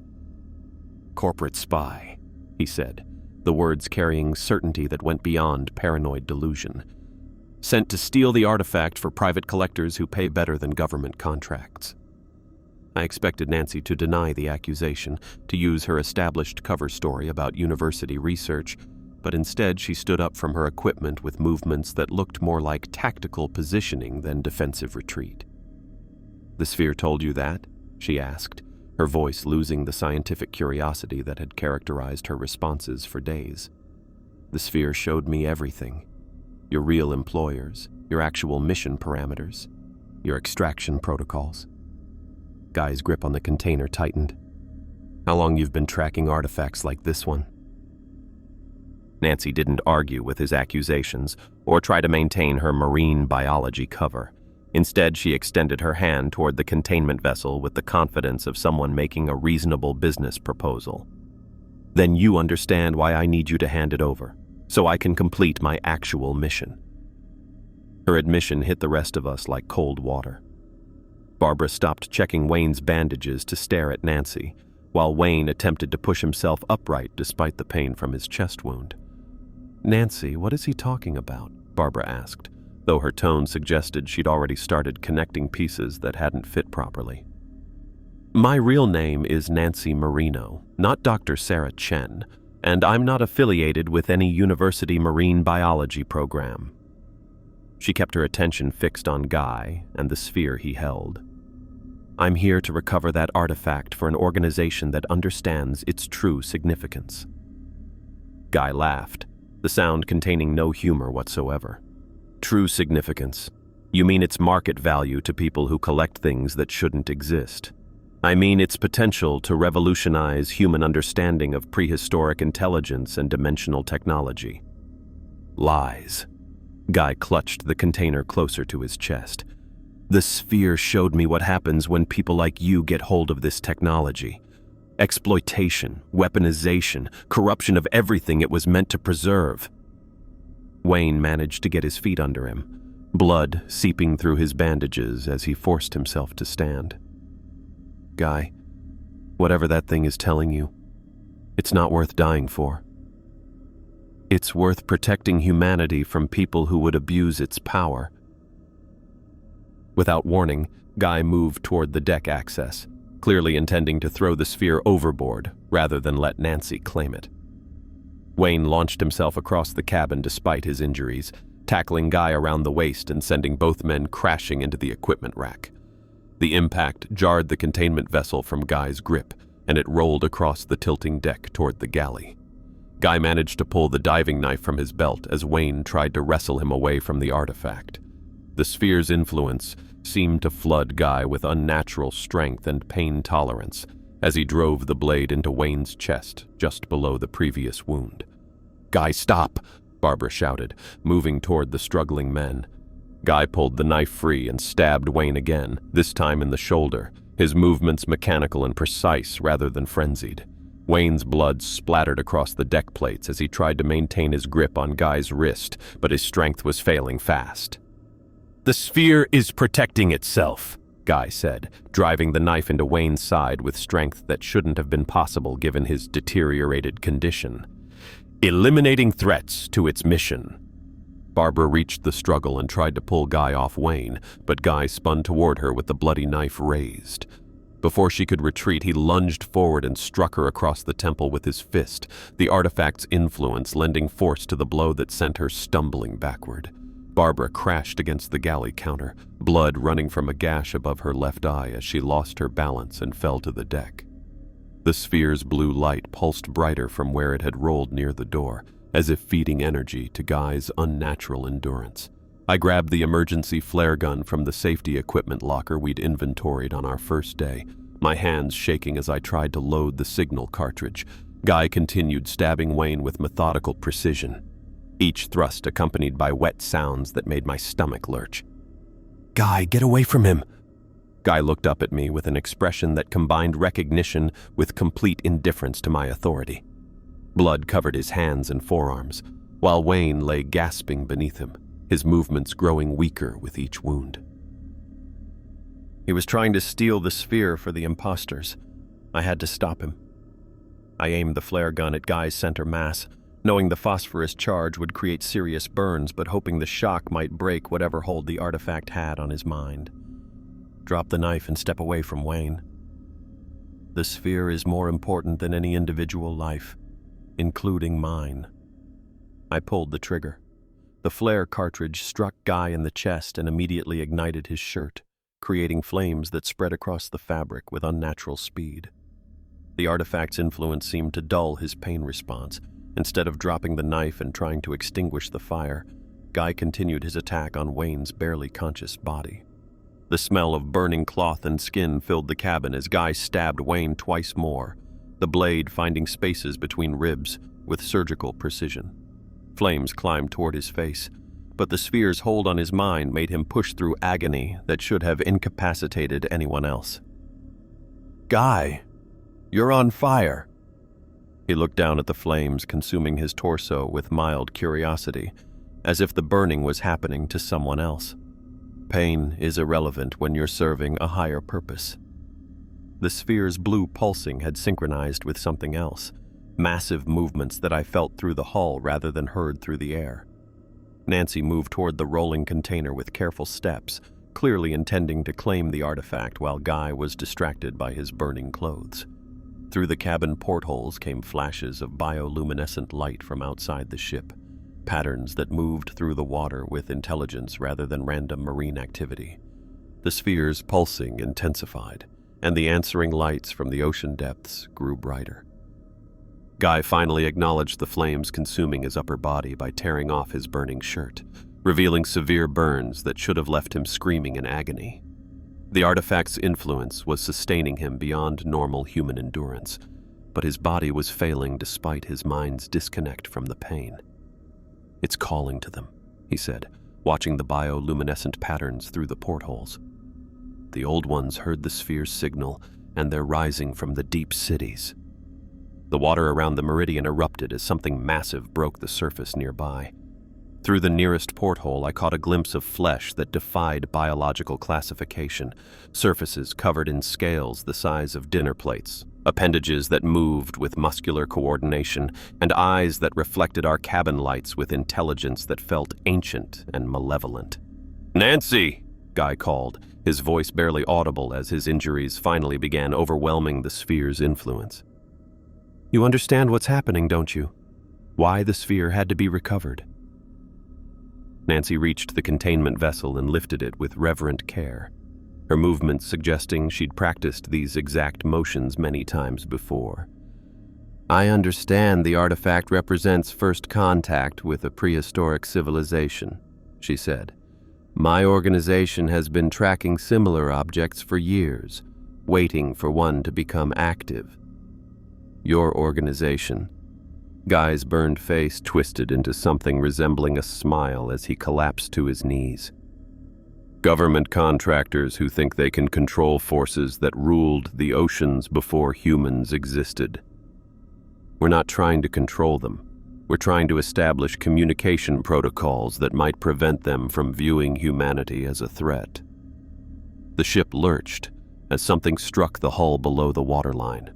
Speaker 3: "Corporate spy," he said, the words carrying certainty that went beyond paranoid delusion. "Sent to steal the artifact for private collectors who pay better than government contracts." I expected Nancy to deny the accusation, to use her established cover story about university research, but instead she stood up from her equipment with movements that looked more like tactical positioning than defensive retreat. "The sphere told you that?" she asked, her voice losing the scientific curiosity that had characterized her responses for days. "The sphere showed me everything. Your real employers, your actual mission parameters, your extraction protocols." Guy's grip on the container tightened. "How long you've been tracking artifacts like this one?" Nancy didn't argue with his accusations or try to maintain her marine biology cover. Instead, she extended her hand toward the containment vessel with the confidence of someone making a reasonable business proposal. "Then you understand why I need you to hand it over, so I can complete my actual mission." Her admission hit the rest of us like cold water. Barbara stopped checking Wayne's bandages to stare at Nancy, while Wayne attempted to push himself upright despite the pain from his chest wound. "Nancy, what is he talking about?" Barbara asked, though her tone suggested she'd already started connecting pieces that hadn't fit properly. "My real name is Nancy Marino, not Dr. Sarah Chen, and I'm not affiliated with any university marine biology program." She kept her attention fixed on Guy and the sphere he held. "I'm here to recover that artifact for an organization that understands its true significance." Guy laughed, the sound containing no humor whatsoever. "True significance? You mean its market value to people who collect things that shouldn't exist. I mean its potential to revolutionize human understanding of prehistoric intelligence and dimensional technology." "Lies." Guy clutched the container closer to his chest. "The sphere showed me what happens when people like you get hold of this technology. Exploitation, weaponization, corruption of everything it was meant to preserve." Wayne managed to get his feet under him, blood seeping through his bandages as he forced himself to stand. "Guy, whatever that thing is telling you, it's not worth dying for. It's worth protecting humanity from people who would abuse its power." Without warning, Guy moved toward the deck access, clearly intending to throw the sphere overboard rather than let Nancy claim it. Wayne launched himself across the cabin despite his injuries, tackling Guy around the waist and sending both men crashing into the equipment rack. The impact jarred the containment vessel from Guy's grip, and it rolled across the tilting deck toward the galley. Guy managed to pull the diving knife from his belt as Wayne tried to wrestle him away from the artifact. The sphere's influence seemed to flood Guy with unnatural strength and pain tolerance as he drove the blade into Wayne's chest just below the previous wound. "Guy, stop!" Barbara shouted, moving toward the struggling men. Guy pulled the knife free and stabbed Wayne again, this time in the shoulder, his movements mechanical and precise rather than frenzied. Wayne's blood splattered across the deck plates as he tried to maintain his grip on Guy's wrist, but his strength was failing fast. "The sphere is protecting itself," Guy said, driving the knife into Wayne's side with strength that shouldn't have been possible given his deteriorated condition. "Eliminating threats to its mission." Barbara reached the struggle and tried to pull Guy off Wayne, but Guy spun toward her with the bloody knife raised. Before she could retreat, he lunged forward and struck her across the temple with his fist, the artifact's influence lending force to the blow that sent her stumbling backward. Barbara crashed against the galley counter, blood running from a gash above her left eye as she lost her balance and fell to the deck. The sphere's blue light pulsed brighter from where it had rolled near the door, as if feeding energy to Guy's unnatural endurance. I grabbed the emergency flare gun from the safety equipment locker we'd inventoried on our first day, my hands shaking as I tried to load the signal cartridge. Guy continued stabbing Wayne with methodical precision, each thrust accompanied by wet sounds that made my stomach lurch. "Guy, get away from him!" Guy looked up at me with an expression that combined recognition with complete indifference to my authority.
Speaker 2: Blood covered his hands and forearms, while Wayne lay gasping beneath him, his movements growing weaker with each wound. He was trying to steal the sphere for the imposters. I had to stop him. I aimed the flare gun at Guy's center mass, knowing the phosphorus charge would create serious burns, but hoping the shock might break whatever hold the artifact had on his mind. Drop the knife and step away from Wayne. The sphere is more important than any individual life, including mine. I pulled the trigger. The flare cartridge struck Guy in the chest and immediately ignited his shirt, creating flames that spread across the fabric with unnatural speed. The artifact's influence seemed to dull his pain response. Instead of dropping the knife and trying to extinguish the fire, Guy continued his attack on Wayne's barely conscious body. The smell of burning cloth and skin filled the cabin as Guy stabbed Wayne twice more, the blade finding spaces between ribs with surgical precision. Flames climbed toward his face, but the sphere's hold on his mind made him push through agony that should have incapacitated anyone else. "Guy, you're on fire." He looked down at the flames consuming his torso with mild curiosity, as if the burning was happening to someone else. Pain is irrelevant when you're serving a higher purpose. The sphere's blue pulsing had synchronized with something else, massive movements that I felt through the hull rather than heard through the air. Nancy moved toward the rolling container with careful steps, clearly intending to claim the artifact while Guy was distracted by his burning clothes. Through the cabin portholes came flashes of bioluminescent light from outside the ship, patterns that moved through the water with intelligence rather than random marine activity. The sphere's pulsing intensified, and the answering lights from the ocean depths grew brighter. Guy finally acknowledged the flames consuming his upper body by tearing off his burning shirt, revealing severe burns that should have left him screaming in agony. The artifact's influence was sustaining him beyond normal human endurance, but his body was failing despite his mind's disconnect from the pain. "It's calling to them," he said, watching the bioluminescent patterns through the portholes. "The old ones heard the sphere's signal, and they're rising from the deep cities." The water around the meridian erupted as something massive broke the surface nearby. Through the nearest porthole, I caught a glimpse of flesh that defied biological classification, surfaces covered in scales the size of dinner plates, appendages that moved with muscular coordination, and eyes that reflected our cabin lights with intelligence that felt ancient and malevolent. "Nancy!" Guy called, his voice barely audible as his injuries finally began overwhelming the sphere's influence. "You understand what's happening, don't you? Why the sphere had to be recovered?" Nancy reached the containment vessel and lifted it with reverent care, her movements suggesting she'd practiced these exact motions many times before. "I understand the artifact represents first contact with a prehistoric civilization," she said. "My organization has been tracking similar objects for years, waiting for one to become active. Your organization..." Guy's burned face twisted into something resembling a smile as he collapsed to his knees. "Government contractors who think they can control forces that ruled the oceans before humans existed. We're not trying to control them. We're trying to establish communication protocols that might prevent them from viewing humanity as a threat." The ship lurched as something struck the hull below the waterline.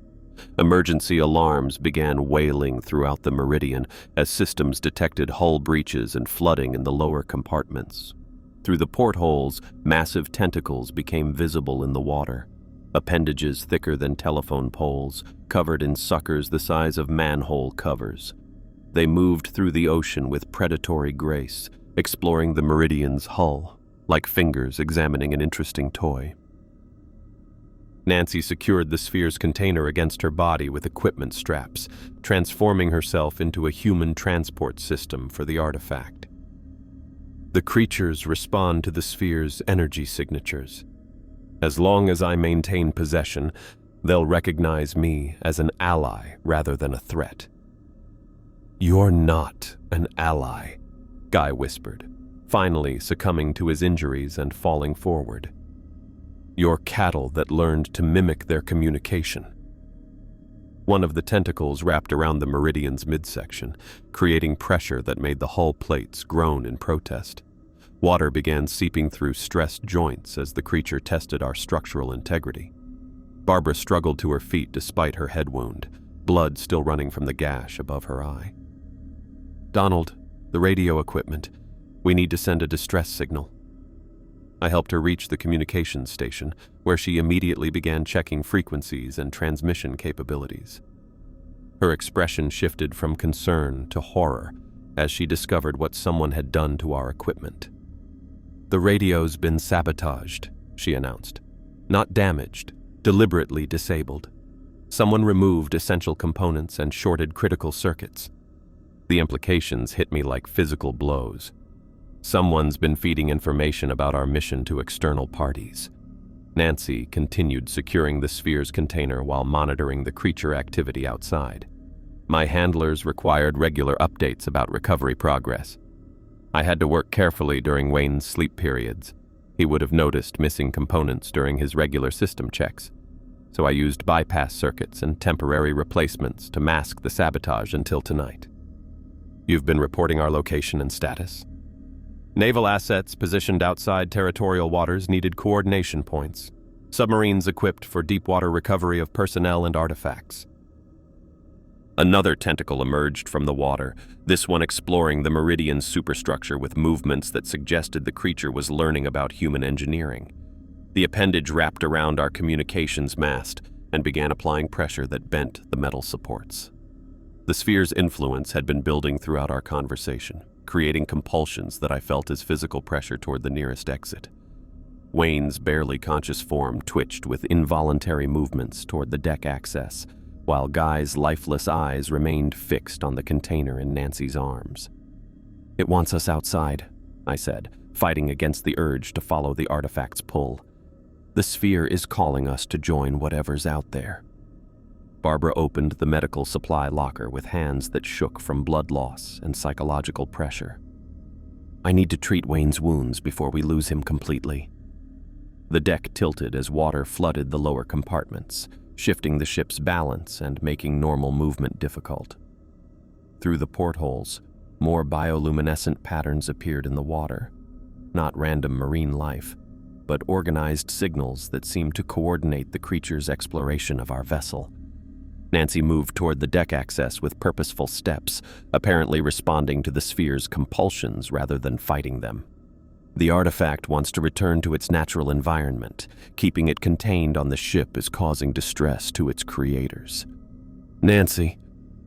Speaker 2: Emergency alarms began wailing throughout the meridian as systems detected hull breaches and flooding in the lower compartments. Through the portholes, massive tentacles became visible in the water, appendages thicker than telephone poles, covered in suckers the size of manhole covers. They moved through the ocean with predatory grace, exploring the meridian's hull, like fingers examining an interesting toy. Nancy secured the sphere's container against her body with equipment straps, transforming herself into a human transport system for the artifact. The creatures respond to the sphere's energy signatures. As long as I maintain possession, they'll recognize me as an ally rather than a threat. "You're not an ally," Guy whispered, finally succumbing to his injuries and falling forward. "You're cattle that learned to mimic their communication."
Speaker 1: One of the tentacles wrapped around the Meridian's midsection, creating pressure that made the hull plates groan in protest. Water began seeping through stressed joints as the creature tested our structural integrity. Barbara struggled to her feet despite her head wound, blood still running from the gash above her eye. "Donald, the radio equipment. We need to send a distress signal." I helped her reach the communications station, where she immediately began checking frequencies and transmission capabilities. Her expression shifted from concern to horror as she discovered what someone had done to our equipment. "The radio's been sabotaged," she announced. "Not damaged, deliberately disabled. Someone removed essential components and shorted critical circuits." The implications hit me like physical blows. Someone's been feeding information about our mission to external parties. Nancy continued securing the sphere's container while monitoring the creature activity outside. My handlers required regular updates about recovery progress. I had to work carefully during Wayne's sleep periods. He would have noticed missing components during his regular system checks, so I used bypass circuits and temporary replacements to mask the sabotage until tonight. "You've been reporting our location and status?" "Naval assets positioned outside territorial waters needed coordination points. Submarines equipped for deep water recovery of personnel and artifacts." Another tentacle emerged from the water, this one exploring the Meridian superstructure with movements that suggested the creature was learning about human engineering. The appendage wrapped around our communications mast and began applying pressure that bent the metal supports. The sphere's influence had been building throughout our conversation, creating compulsions that I felt as physical pressure toward the nearest exit. Wayne's barely conscious form twitched with involuntary movements toward the deck access, while Guy's lifeless eyes remained fixed on the container in Nancy's arms. "It wants us outside," I said, fighting against the urge to follow the artifact's pull. "The sphere is calling us to join whatever's out there." Barbara opened the medical supply locker with hands that shook from blood loss and psychological pressure. "I need to treat Wayne's wounds before we lose him completely." The deck tilted as water flooded the lower compartments, shifting the ship's balance and making normal movement difficult. Through the portholes, more bioluminescent patterns appeared in the water, not random marine life, but organized signals that seemed to coordinate the creature's exploration of our vessel. Nancy moved toward the deck access with purposeful steps, apparently responding to the sphere's compulsions rather than fighting them. "The artifact wants to return to its natural environment. Keeping it contained on the ship is causing distress to its creators." "Nancy,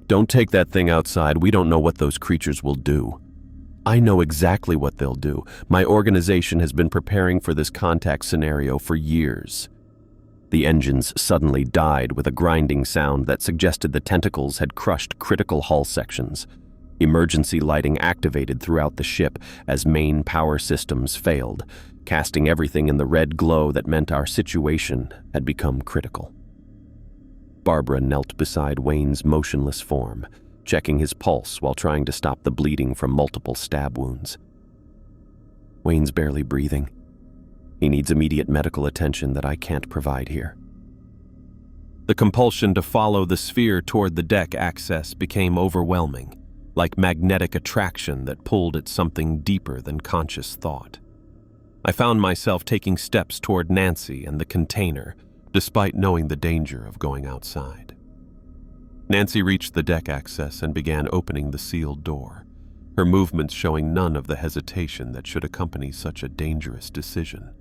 Speaker 1: don't take that thing outside. We don't know what those creatures will do." "I know exactly what they'll do. My organization has been preparing for this contact scenario for years." The engines suddenly died with a grinding sound that suggested the tentacles had crushed critical hull sections. Emergency lighting activated throughout the ship as main power systems failed, casting everything in the red glow that meant our situation had become critical. Barbara knelt beside Wayne's motionless form, checking his pulse while trying to stop the bleeding from multiple stab wounds. "Wayne's barely breathing. He needs immediate medical attention that I can't provide here." The compulsion to follow the sphere toward the deck access became overwhelming, like magnetic attraction that pulled at something deeper than conscious thought. I found myself taking steps toward Nancy and the container, despite knowing the danger of going outside. Nancy reached the deck access and began opening the sealed door, her movements showing none of the hesitation that should accompany such a dangerous decision.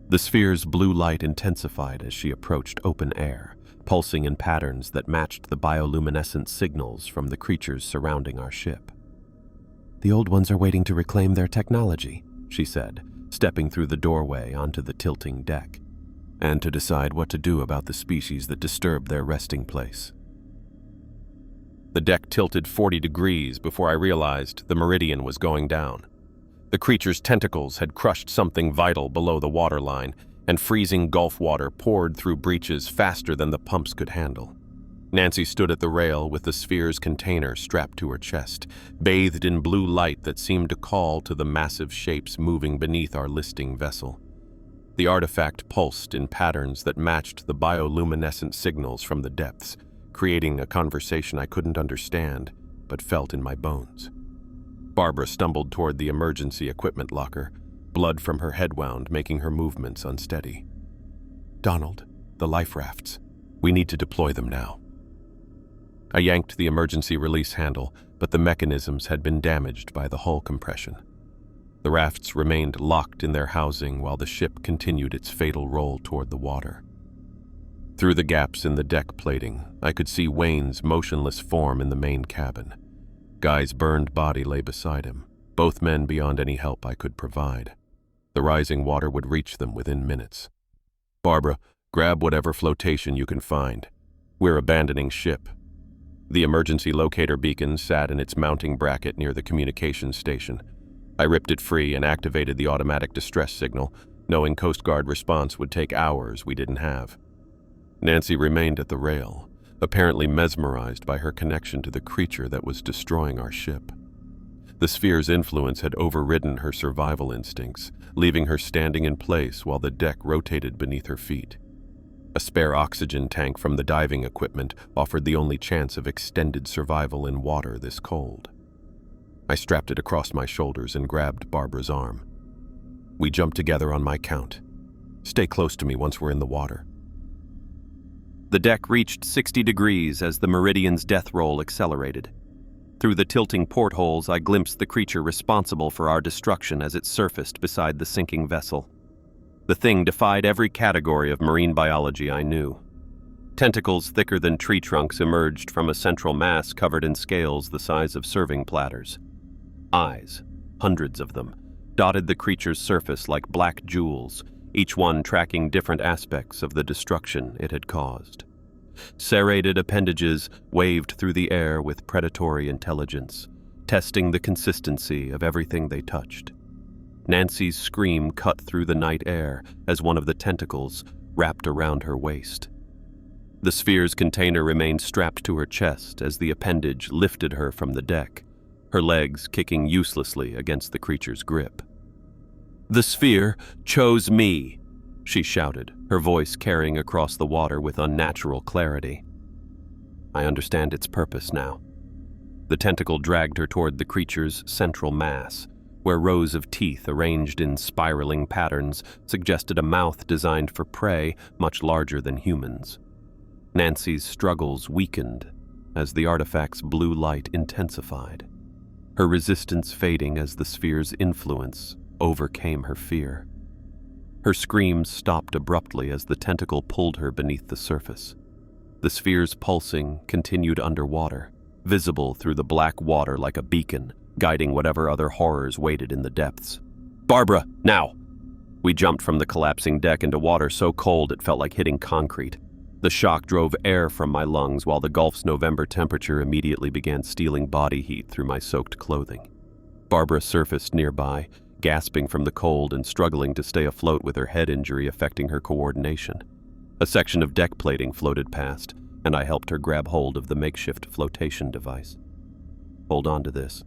Speaker 1: The sphere's blue light intensified as she approached open air, pulsing in patterns that matched the bioluminescent signals from the creatures surrounding our ship. "The old ones are waiting to reclaim their technology," she said, stepping through the doorway onto the tilting deck, "and to decide what to do about the species that disturb their resting place." The deck tilted 40 degrees before I realized the Meridian was going down. The creature's tentacles had crushed something vital below the waterline, and freezing Gulf water poured through breaches faster than the pumps could handle. Nancy stood at the rail with the sphere's container strapped to her chest, bathed in blue light that seemed to call to the massive shapes moving beneath our listing vessel. The artifact pulsed in patterns that matched the bioluminescent signals from the depths, creating a conversation I couldn't understand but felt in my bones. Barbara stumbled toward the emergency equipment locker, blood from her head wound making her movements unsteady. "Donald, the life rafts. We need to deploy them now." I yanked the emergency release handle, but the mechanisms had been damaged by the hull compression. The rafts remained locked in their housing while the ship continued its fatal roll toward the water. Through the gaps in the deck plating, I could see Wayne's motionless form in the main cabin. Guy's burned body lay beside him, both men beyond any help I could provide. The rising water would reach them within minutes. "Barbara, grab whatever flotation you can find. We're abandoning ship." The emergency locator beacon sat in its mounting bracket near the communications station. I ripped it free and activated the automatic distress signal, knowing Coast Guard response would take hours we didn't have. Nancy remained at the rail, apparently mesmerized by her connection to the creature that was destroying our ship. The sphere's influence had overridden her survival instincts, leaving her standing in place while the deck rotated beneath her feet. A spare oxygen tank from the diving equipment offered the only chance of extended survival in water this cold. I strapped it across my shoulders and grabbed Barbara's arm. We jumped together on my count. "Stay close to me once we're in the water." The deck reached 60 degrees as the Meridian's death roll accelerated. Through the tilting portholes, I glimpsed the creature responsible for our destruction as it surfaced beside the sinking vessel. The thing defied every category of marine biology I knew. Tentacles thicker than tree trunks emerged from a central mass covered in scales the size of serving platters. Eyes, hundreds of them, dotted the creature's surface like black jewels, each one tracking different aspects of the destruction it had caused. Serrated appendages waved through the air with predatory intelligence, testing the consistency of everything they touched. Nancy's scream cut through the night air as one of the tentacles wrapped around her waist. The sphere's container remained strapped to her chest as the appendage lifted her from the deck, her legs kicking uselessly against the creature's grip. "The sphere chose me," she shouted, her voice carrying across the water with unnatural clarity. I understand its purpose now. The tentacle dragged her toward the creature's central mass, where rows of teeth arranged in spiraling patterns suggested a mouth designed for prey much larger than humans. Nancy's struggles weakened as the artifact's blue light intensified, her resistance fading as the sphere's influence overcame her fear. Her screams stopped abruptly as the tentacle pulled her beneath the surface. The sphere's pulsing continued underwater, visible through the black water like a beacon, guiding whatever other horrors waited in the depths. "Barbara, now!" We jumped from the collapsing deck into water so cold it felt like hitting concrete. The shock drove air from my lungs while the Gulf's November temperature immediately began stealing body heat through my soaked clothing. Barbara surfaced nearby, gasping from the cold and struggling to stay afloat with her head injury affecting her coordination. A section of deck plating floated past, and I helped her grab hold of the makeshift flotation device. "Hold on to this.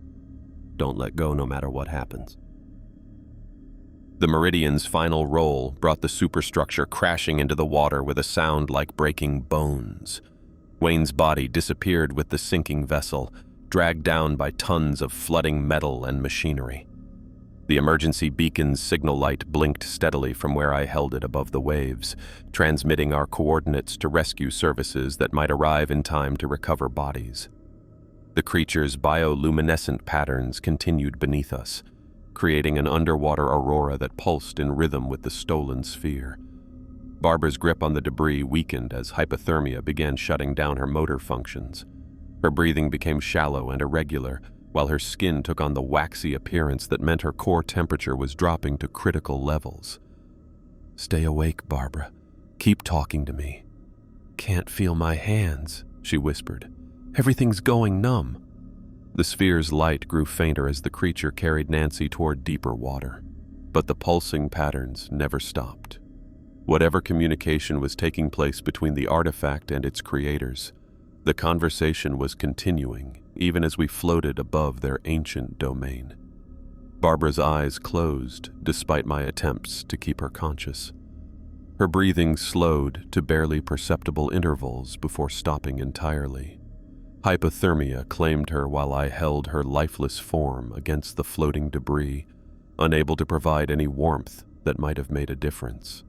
Speaker 1: Don't let go no matter what happens." The Meridian's final roll brought the superstructure crashing into the water with a sound like breaking bones. Wayne's body disappeared with the sinking vessel, dragged down by tons of flooding metal and machinery. The emergency beacon's signal light blinked steadily from where I held it above the waves, transmitting our coordinates to rescue services that might arrive in time to recover bodies. The creature's bioluminescent patterns continued beneath us, creating an underwater aurora that pulsed in rhythm with the stolen sphere. Barbara's grip on the debris weakened as hypothermia began shutting down her motor functions. Her breathing became shallow and irregular, while her skin took on the waxy appearance that meant her core temperature was dropping to critical levels. "Stay awake, Barbara. Keep talking to me." "Can't feel my hands," she whispered. "Everything's going numb." The sphere's light grew fainter as the creature carried Nancy toward deeper water, but the pulsing patterns never stopped. Whatever communication was taking place between the artifact and its creators, the conversation was continuing even as we floated above their ancient domain. Barbara's eyes closed despite my attempts to keep her conscious. Her breathing slowed to barely perceptible intervals before stopping entirely. Hypothermia claimed her while I held her lifeless form against the floating debris, unable to provide any warmth that might have made a difference.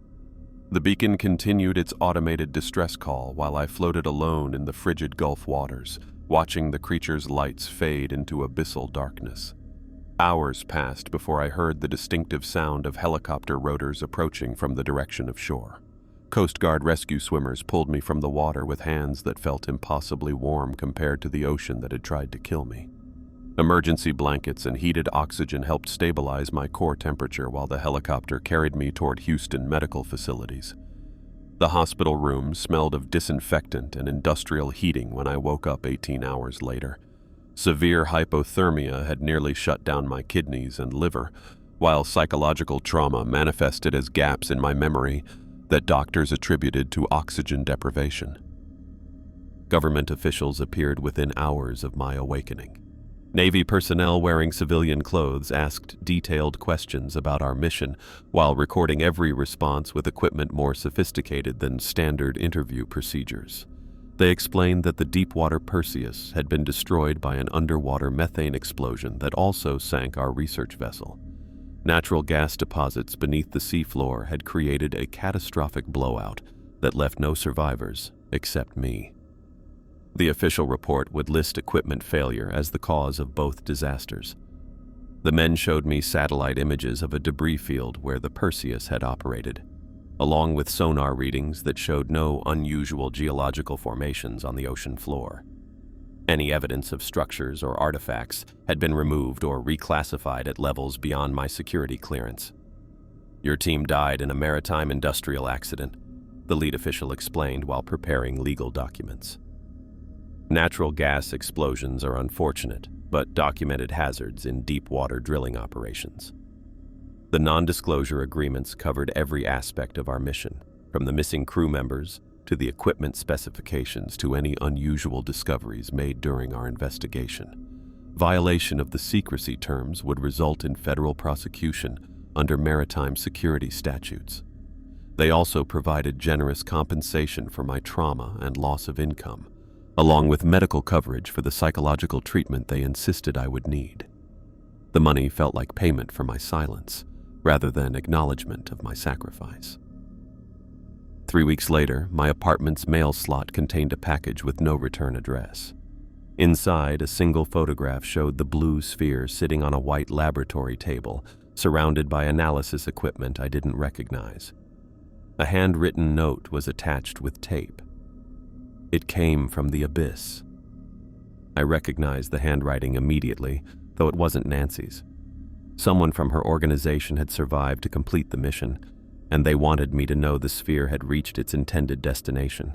Speaker 1: The beacon continued its automated distress call while I floated alone in the frigid Gulf waters, watching the creature's lights fade into abyssal darkness. Hours passed before I heard the distinctive sound of helicopter rotors approaching from the direction of shore. Coast Guard rescue swimmers pulled me from the water with hands that felt impossibly warm compared to the ocean that had tried to kill me. Emergency blankets and heated oxygen helped stabilize my core temperature while the helicopter carried me toward Houston medical facilities. The hospital room smelled of disinfectant and industrial heating when I woke up 18 hours later. Severe hypothermia had nearly shut down my kidneys and liver, while psychological trauma manifested as gaps in my memory that doctors attributed to oxygen deprivation. Government officials appeared within hours of my awakening. Navy personnel wearing civilian clothes asked detailed questions about our mission while recording every response with equipment more sophisticated than standard interview procedures. They explained that the Deepwater Perseus had been destroyed by an underwater methane explosion that also sank our research vessel. Natural gas deposits beneath the seafloor had created a catastrophic blowout that left no survivors except me. The official report would list equipment failure as the cause of both disasters. The men showed me satellite images of a debris field where the Perseus had operated, along with sonar readings that showed no unusual geological formations on the ocean floor. Any evidence of structures or artifacts had been removed or reclassified at levels beyond my security clearance. "Your team died in a maritime industrial accident," the lead official explained while preparing legal documents. Natural gas explosions are unfortunate, but documented hazards in deep water drilling operations. The non-disclosure agreements covered every aspect of our mission, from the missing crew members to the equipment specifications to any unusual discoveries made during our investigation. Violation of the secrecy terms would result in federal prosecution under maritime security statutes. They also provided generous compensation for my trauma and loss of income, along with medical coverage for the psychological treatment they insisted I would need. The money felt like payment for my silence, rather than acknowledgement of my sacrifice. 3 weeks later, my apartment's mail slot contained a package with no return address. Inside, a single photograph showed the blue sphere sitting on a white laboratory table, surrounded by analysis equipment I didn't recognize. A handwritten note was attached with tape. It came from the abyss. I recognized the handwriting immediately, though it wasn't Nancy's. Someone from her organization had survived to complete the mission, and they wanted me to know the sphere had reached its intended destination.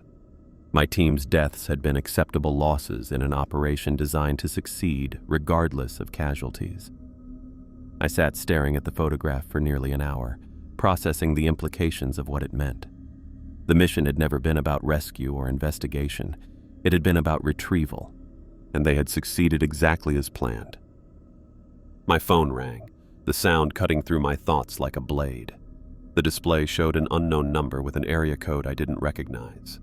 Speaker 1: My team's deaths had been acceptable losses in an operation designed to succeed regardless of casualties. I sat staring at the photograph for nearly an hour, processing the implications of what it meant. The mission had never been about rescue or investigation. It had been about retrieval, and they had succeeded exactly as planned. My phone rang, the sound cutting through my thoughts like a blade. The display showed an unknown number with an area code I didn't recognize.